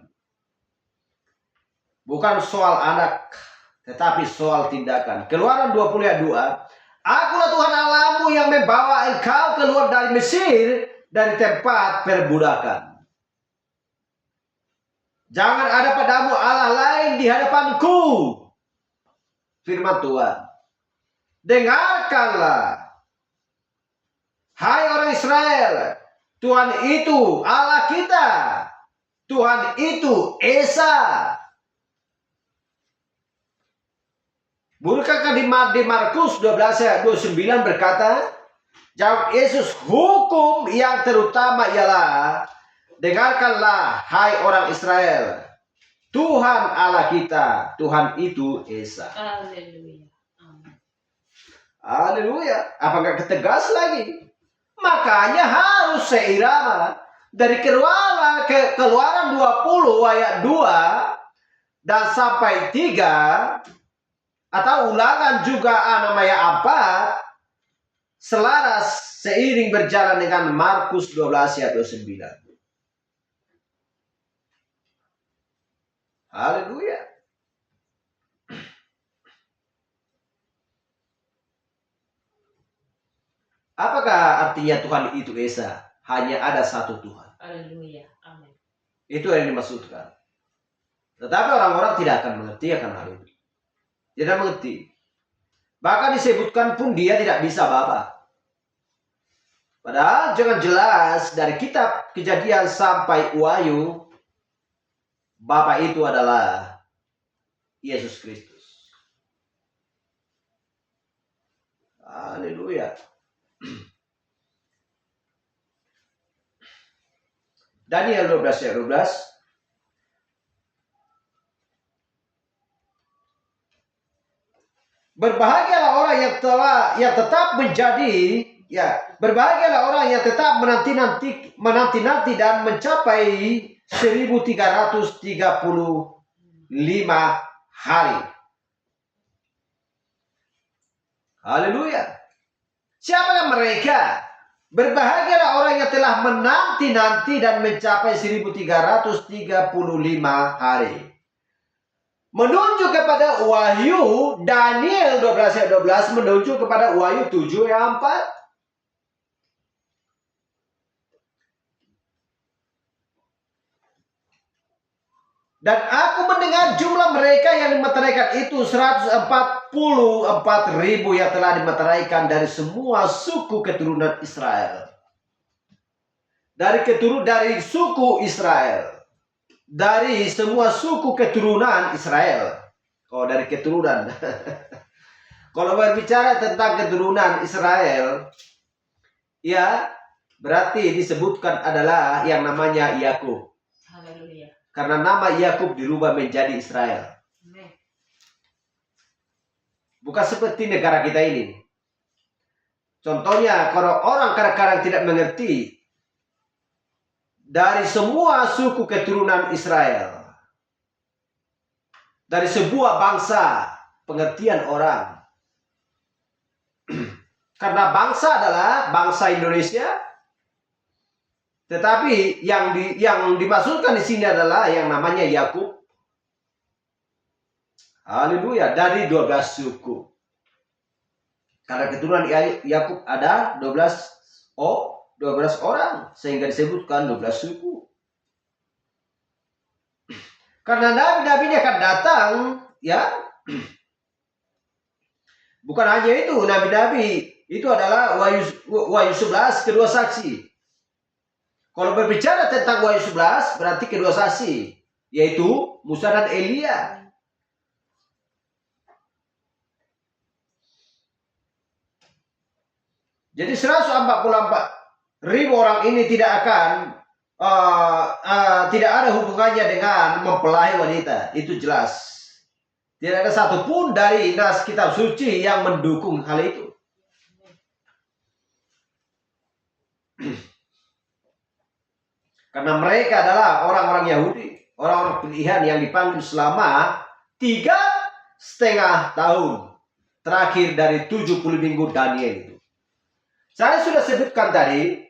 Bukan soal anak, tetapi soal tindakan. Keluaran 20 ayat 2. Akulah Tuhan Allahmu yang membawa engkau keluar dari Mesir, dari tempat perbudakan. Jangan ada padamu Allah lain di hadapanku. Firman Tuhan. Dengarkanlah, hai orang Israel, Tuhan itu Allah kita. Tuhan itu Esa. Bukankah di Markus 12 ayat 29 berkata, jawab Yesus, hukum yang terutama ialah, dengarkanlah hai orang Israel, Tuhan Allah kita, Tuhan itu Esa. Haleluya. Haleluya. Apakah ketegas lagi? Makanya harus seirama. Dari keluaran 20 ayat 2 dan sampai 3, atau ulangan juga namanya 4, selaras seiring berjalan dengan Markus 12 ayat 29. Haleluya. Apakah artinya Tuhan itu Esa? Hanya ada satu Tuhan. Haleluya. Amin. Itu yang dimaksudkan. Tetapi orang-orang tidak akan mengerti akan hal itu. Tidak mengerti. Bahkan disebutkan pun dia tidak bisa Bapa. Padahal jangan jelas dari kitab Kejadian sampai Wahyu, Bapa itu adalah Yesus Kristus. Haleluya. Daniel 12 ayat 12. Berbahagialah orang yang tetap menjadi, ya, berbahagialah orang yang tetap menanti dan mencapai 1335 hari. Haleluya. Siapakah mereka? Berbahagialah orang yang telah menanti-nanti dan mencapai 1335 hari. Menunjuk kepada Wahyu, Daniel 12 ayat 12 menunjuk kepada Wahyu 7 ayat 4. Dan aku mendengar jumlah mereka yang dimeteraikan itu 144.000 yang telah dimeteraikan dari semua suku keturunan Israel. Dari suku Israel. Dari semua suku keturunan Israel. Oh, dari keturunan. Kalau berbicara tentang keturunan Israel, ya berarti disebutkan adalah yang namanya Yakub. Haleluya. Karena nama Yakub dirubah menjadi Israel. Bukan seperti negara kita ini. Contohnya, kalau orang kadang-kadang tidak mengerti dari semua suku keturunan Israel, dari sebuah bangsa, pengertian orang. Karena bangsa adalah bangsa Indonesia, tetapi yang dimaksudkan di sini adalah yang namanya Yakub. Haleluya, dari 12 suku. Karena keturunan Yakub ada 12 orang sehingga disebutkan 12 suku. Karena nabi-nabinya akan datang, ya. Bukan hanya itu, nabi-nabi itu adalah Wahyu 11 kedua saksi. Kalau berbicara tentang Wahyu 11 berarti kedua saksi, yaitu Musa dan Elia. Jadi 144.000 orang ini tidak akan tidak ada hubungannya dengan mempelai wanita, itu jelas. Tidak ada satupun dari nas kitab suci yang mendukung hal itu. Karena mereka adalah orang-orang Yahudi, orang-orang pilihan yang dipanggil selama 3,5 tahun terakhir dari 70 minggu Daniel itu. Saya sudah sebutkan tadi,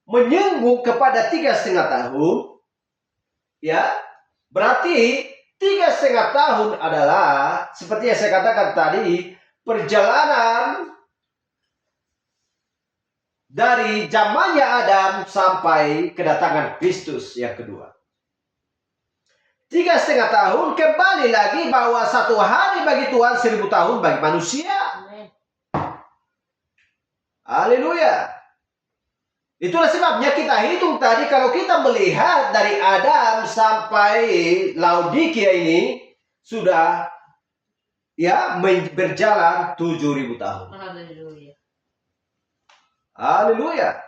menyinggung kepada 3,5 tahun, ya, berarti 3,5 tahun adalah seperti yang saya katakan tadi, perjalanan dari zamannya Adam sampai kedatangan Kristus yang kedua. 3,5 tahun, kembali lagi bahwa 1 hari bagi Tuhan 1000 tahun bagi manusia. Haleluya. Itulah sebabnya kita hitung tadi, kalau kita melihat dari Adam sampai Laodikia ini sudah ya berjalan 7.000 tahun. Haleluya. Haleluya.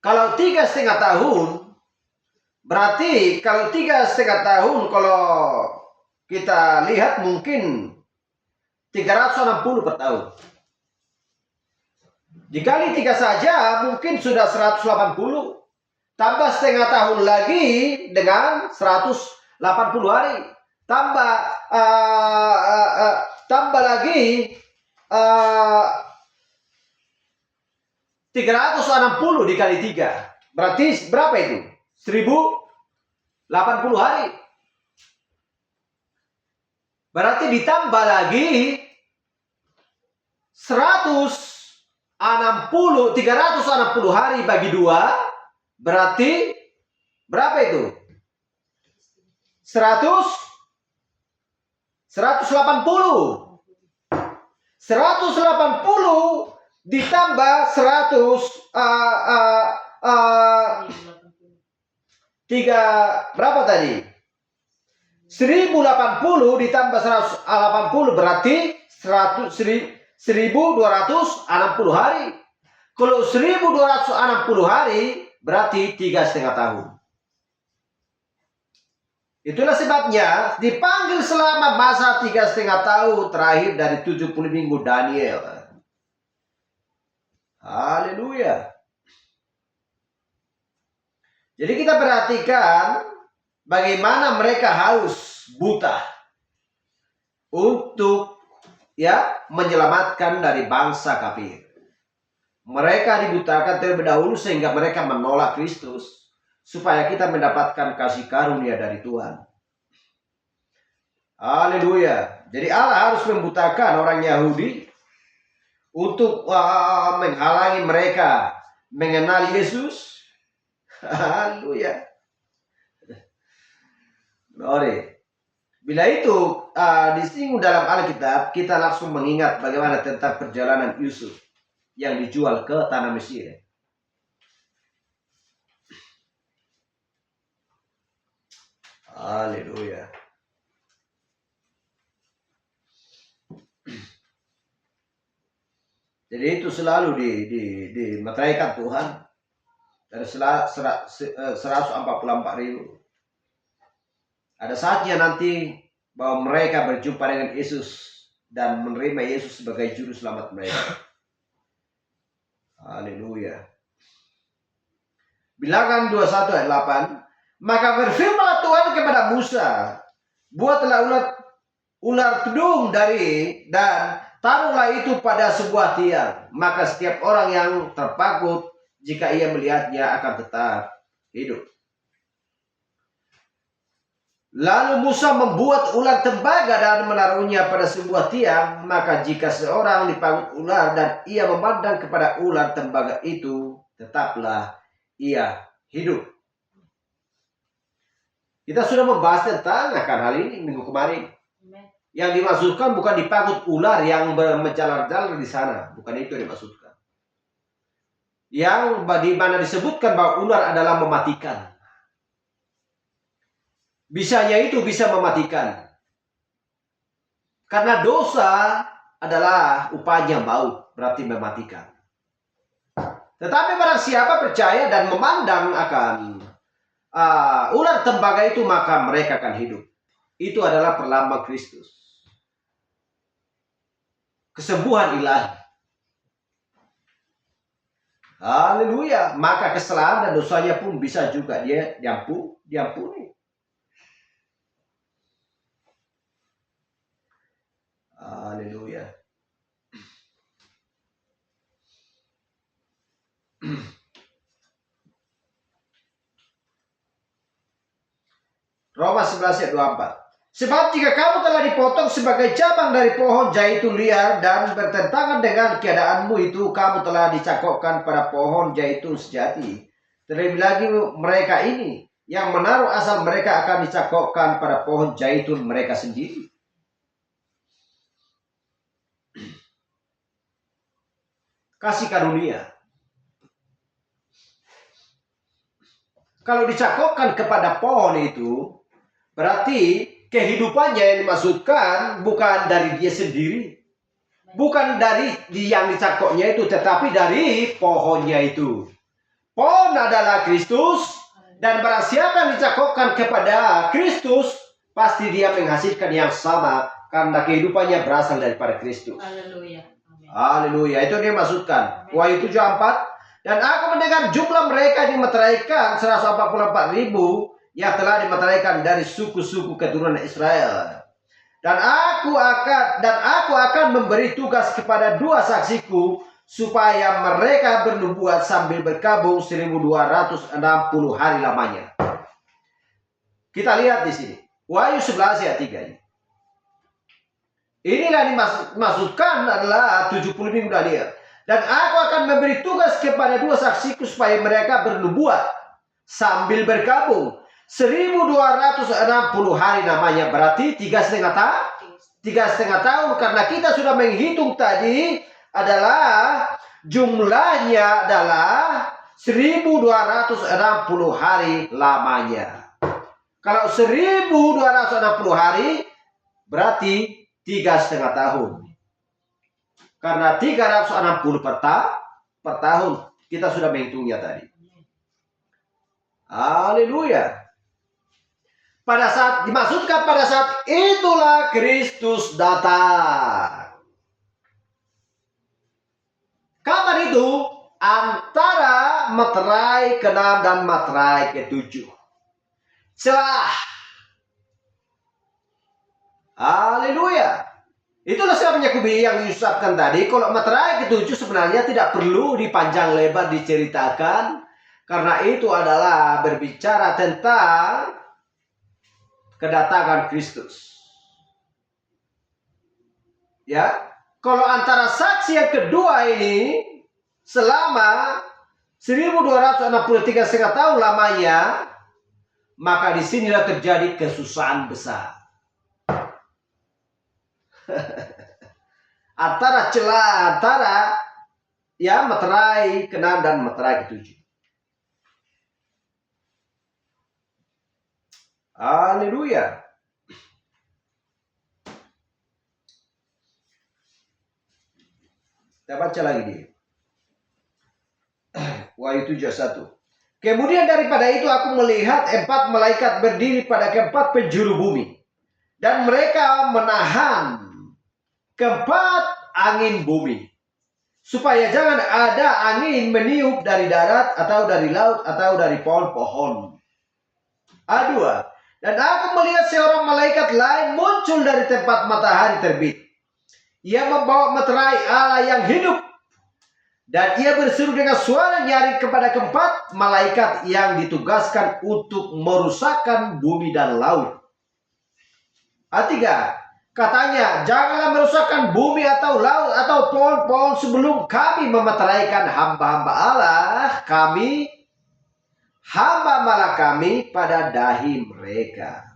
Kalau 3,5 tahun, berarti kalau 3,5 tahun, kalau kita lihat mungkin 360 per tahun. Dikali 3 saja mungkin sudah 180. Tambah setengah tahun lagi dengan 180 hari. Tambah lagi 360 dikali 3. Berarti berapa itu? 1080 hari. Berarti ditambah lagi 360 hari bagi 2. Berarti berapa itu? 180. 180 ditambah berapa tadi? 1080 ditambah 180 berarti 1260 hari. Kalau 1260 hari berarti 3,5 tahun. Itulah sebabnya dipanggil selama masa 3,5 tahun terakhir dari 70 minggu Daniel. Haleluya. Jadi kita perhatikan bagaimana mereka harus buta untuk menyelamatkan dari bangsa kafir. Mereka dibutakan terlebih dahulu sehingga mereka menolak Kristus supaya kita mendapatkan kasih karunia dari Tuhan. Haleluya. Jadi Allah harus membutakan orang Yahudi untuk menghalangi mereka mengenal Yesus. Haleluya. Glory. Bila itu disinggung dalam Alkitab, kita langsung mengingat bagaimana tentang perjalanan Yusuf yang dijual ke tanah Mesir. Haleluya. Jadi itu selalu dimeteraikan Tuhan dari 144.000. Ada saatnya nanti bahwa mereka berjumpa dengan Yesus dan menerima Yesus sebagai juru selamat mereka. Haleluya. Bilangan 21 ayat 8. Maka berfirmanlah Tuhan kepada Musa, buatlah ular tudung dan taruhlah itu pada sebuah tiang. Maka setiap orang yang terpakut, jika ia melihatnya akan tetap hidup. Lalu Musa membuat ular tembaga dan menaruhnya pada sebuah tiang. Maka jika seorang dipanggut ular dan ia memandang kepada ular tembaga itu, tetaplah ia hidup. Kita sudah membahas tentang hal ini minggu kemarin. Yang dimaksudkan bukan dipanggut ular yang menjalar-jalar di sana. Bukan itu yang dimaksudkan. Yang di mana disebutkan bahwa ular adalah mematikan. Bisanya itu bisa mematikan. Karena dosa adalah upahnya maut, berarti mematikan. Tetapi barang siapa percaya dan memandang akan ular tembaga itu, maka mereka akan hidup. Itu adalah perlambang Kristus. Kesembuhan ilahi. Haleluya. Maka kesalahan dan dosanya pun bisa juga dia diampuni. Haleluya. Roma 11 ayat 24. Sebab jika kamu telah dipotong sebagai cabang dari pohon zaitun liar dan bertentangan dengan keadaanmu itu, kamu telah dicakokkan pada pohon zaitun sejati. Terlebih lagi mereka ini yang menaruh asal mereka akan dicakokkan pada pohon zaitun mereka sendiri. Kasih karunia. Kalau dicakokkan kepada pohon itu, berarti kehidupannya yang dimaksudkan bukan dari dia sendiri. Bukan dari yang dicakoknya itu, tetapi dari pohonnya itu. Pohon adalah Kristus, dan barang siapa yang dicakokkan kepada Kristus, pasti dia menghasilkan yang sama, karena kehidupannya berasal daripada Kristus. Haleluya. Haleluya, itu dia maksudkan. Wahyu 7:4. Dan aku mendengar jumlah mereka yang dimeteraikan 144.000 yang telah dimeteraikan dari suku-suku keturunan Israel. Dan aku akan memberi tugas kepada 2 saksiku supaya mereka bernubuat sambil berkabung 1260 hari lamanya. Kita lihat di sini. Wahyu 11 ayat 3 ini. Inilah dimaksudkan adalah 70 minggu Daniel. Dan aku akan memberi tugas kepada 2 saksiku supaya mereka bernubuat sambil berkabung 1260 hari namanya. Berarti 3,5 tahun. Karena kita sudah menghitung tadi adalah jumlahnya adalah 1260 hari lamanya. Kalau 1260 hari berarti 3,5 tahun. Karena 360 per tahun. Kita sudah menghitungnya tadi. Haleluya. Dimaksudkan pada saat itulah Kristus datang. Kapan itu? Antara materai ke-6 dan materai ke-7. Celah. Haleluya. Itulah sebabnya kubi yang diucapkan tadi, kalau materai ketujuh sebenarnya tidak perlu dipanjang lebar diceritakan, karena itu adalah berbicara tentang kedatangan Kristus. Ya, kalau antara saksi yang kedua ini selama 1263,5 tahun lamanya, maka di sinilah terjadi kesusahan besar. antara ya materai ke-6 dan materai ke-7. Haleluya. Kita baca lagi di Wahyu 7:1. Kemudian daripada itu aku melihat 4 malaikat berdiri pada keempat penjuru bumi, dan mereka menahan keempat angin bumi, supaya jangan ada angin meniup dari darat atau dari laut atau dari pohon-pohon. A2. Dan aku melihat seorang malaikat lain muncul dari tempat matahari terbit. Ia membawa meterai Allah yang hidup, dan ia berseru dengan suara nyaring kepada keempat malaikat yang ditugaskan untuk merusakkan bumi dan laut. A3. Katanya, janganlah merusakkan bumi atau laut atau pohon-pohon sebelum kami memeteraikan hamba-hamba Allah kami, hamba malah kami pada dahi mereka.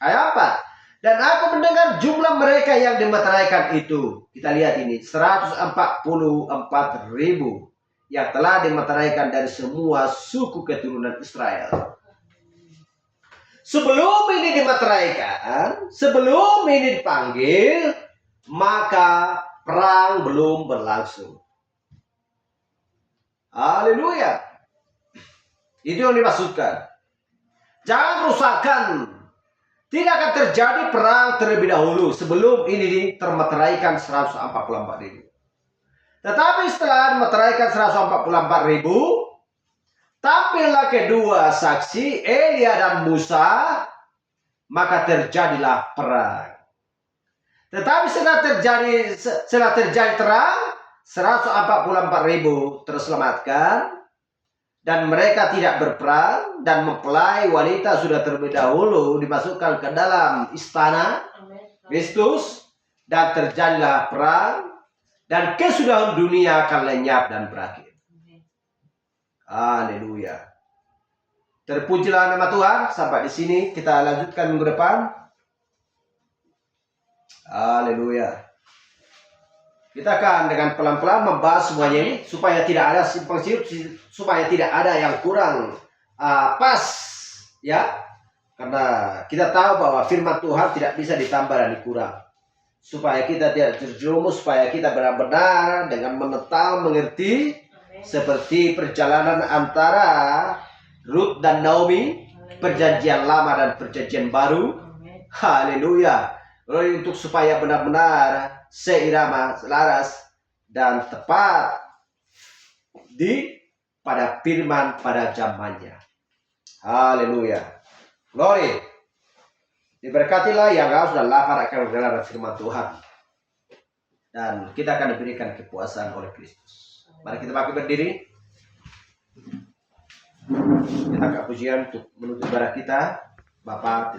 Ayat 4. Dan aku mendengar jumlah mereka yang dimeteraikan itu. Kita lihat ini, 144.000 yang telah dimeteraikan dari semua suku keturunan Israel. Sebelum ini dimeteraikan, sebelum ini dipanggil, maka perang belum berlangsung. Haleluya. Itu yang dimaksudkan. Jangan rusakkan. Tidak akan terjadi perang terlebih dahulu sebelum ini termeteraikan 144.000. Tetapi setelah meteraikan 144.000, tampillah kedua saksi, Elia dan Musa, maka terjadilah perang. Tetapi setelah terjadi terang, 144.000 terselamatkan, dan mereka tidak berperang, dan mempelai wanita sudah terlebih dahulu dimasukkan ke dalam istana Kristus, dan terjadilah perang, dan kesudahan dunia akan lenyap dan berakhir. Haleluya. Terpujilah nama Tuhan. Sampai di sini kita lanjutkan minggu depan. Haleluya. Kita akan dengan pelan-pelan membahas semuanya ini supaya tidak ada simpang siur, supaya tidak ada yang kurang pas, ya. Karena kita tahu bahwa firman Tuhan tidak bisa ditambah dan dikurang. Supaya kita tidak terjerumus, supaya kita benar-benar dengan menetap mengerti. Seperti perjalanan antara Ruth dan Naomi, perjanjian lama dan perjanjian baru. Haleluya. Untuk supaya benar-benar seirama, selaras, dan tepat pada firman pada zamannya. Haleluya. Glory. Diberkatilah yang haus dan lapar akan mendengar firman Tuhan. Dan kita akan diberikan kepuasan oleh Kristus. Mari kita bangkit berdiri. Kita angkat pujian untuk menutup ibadah kita. Bapak.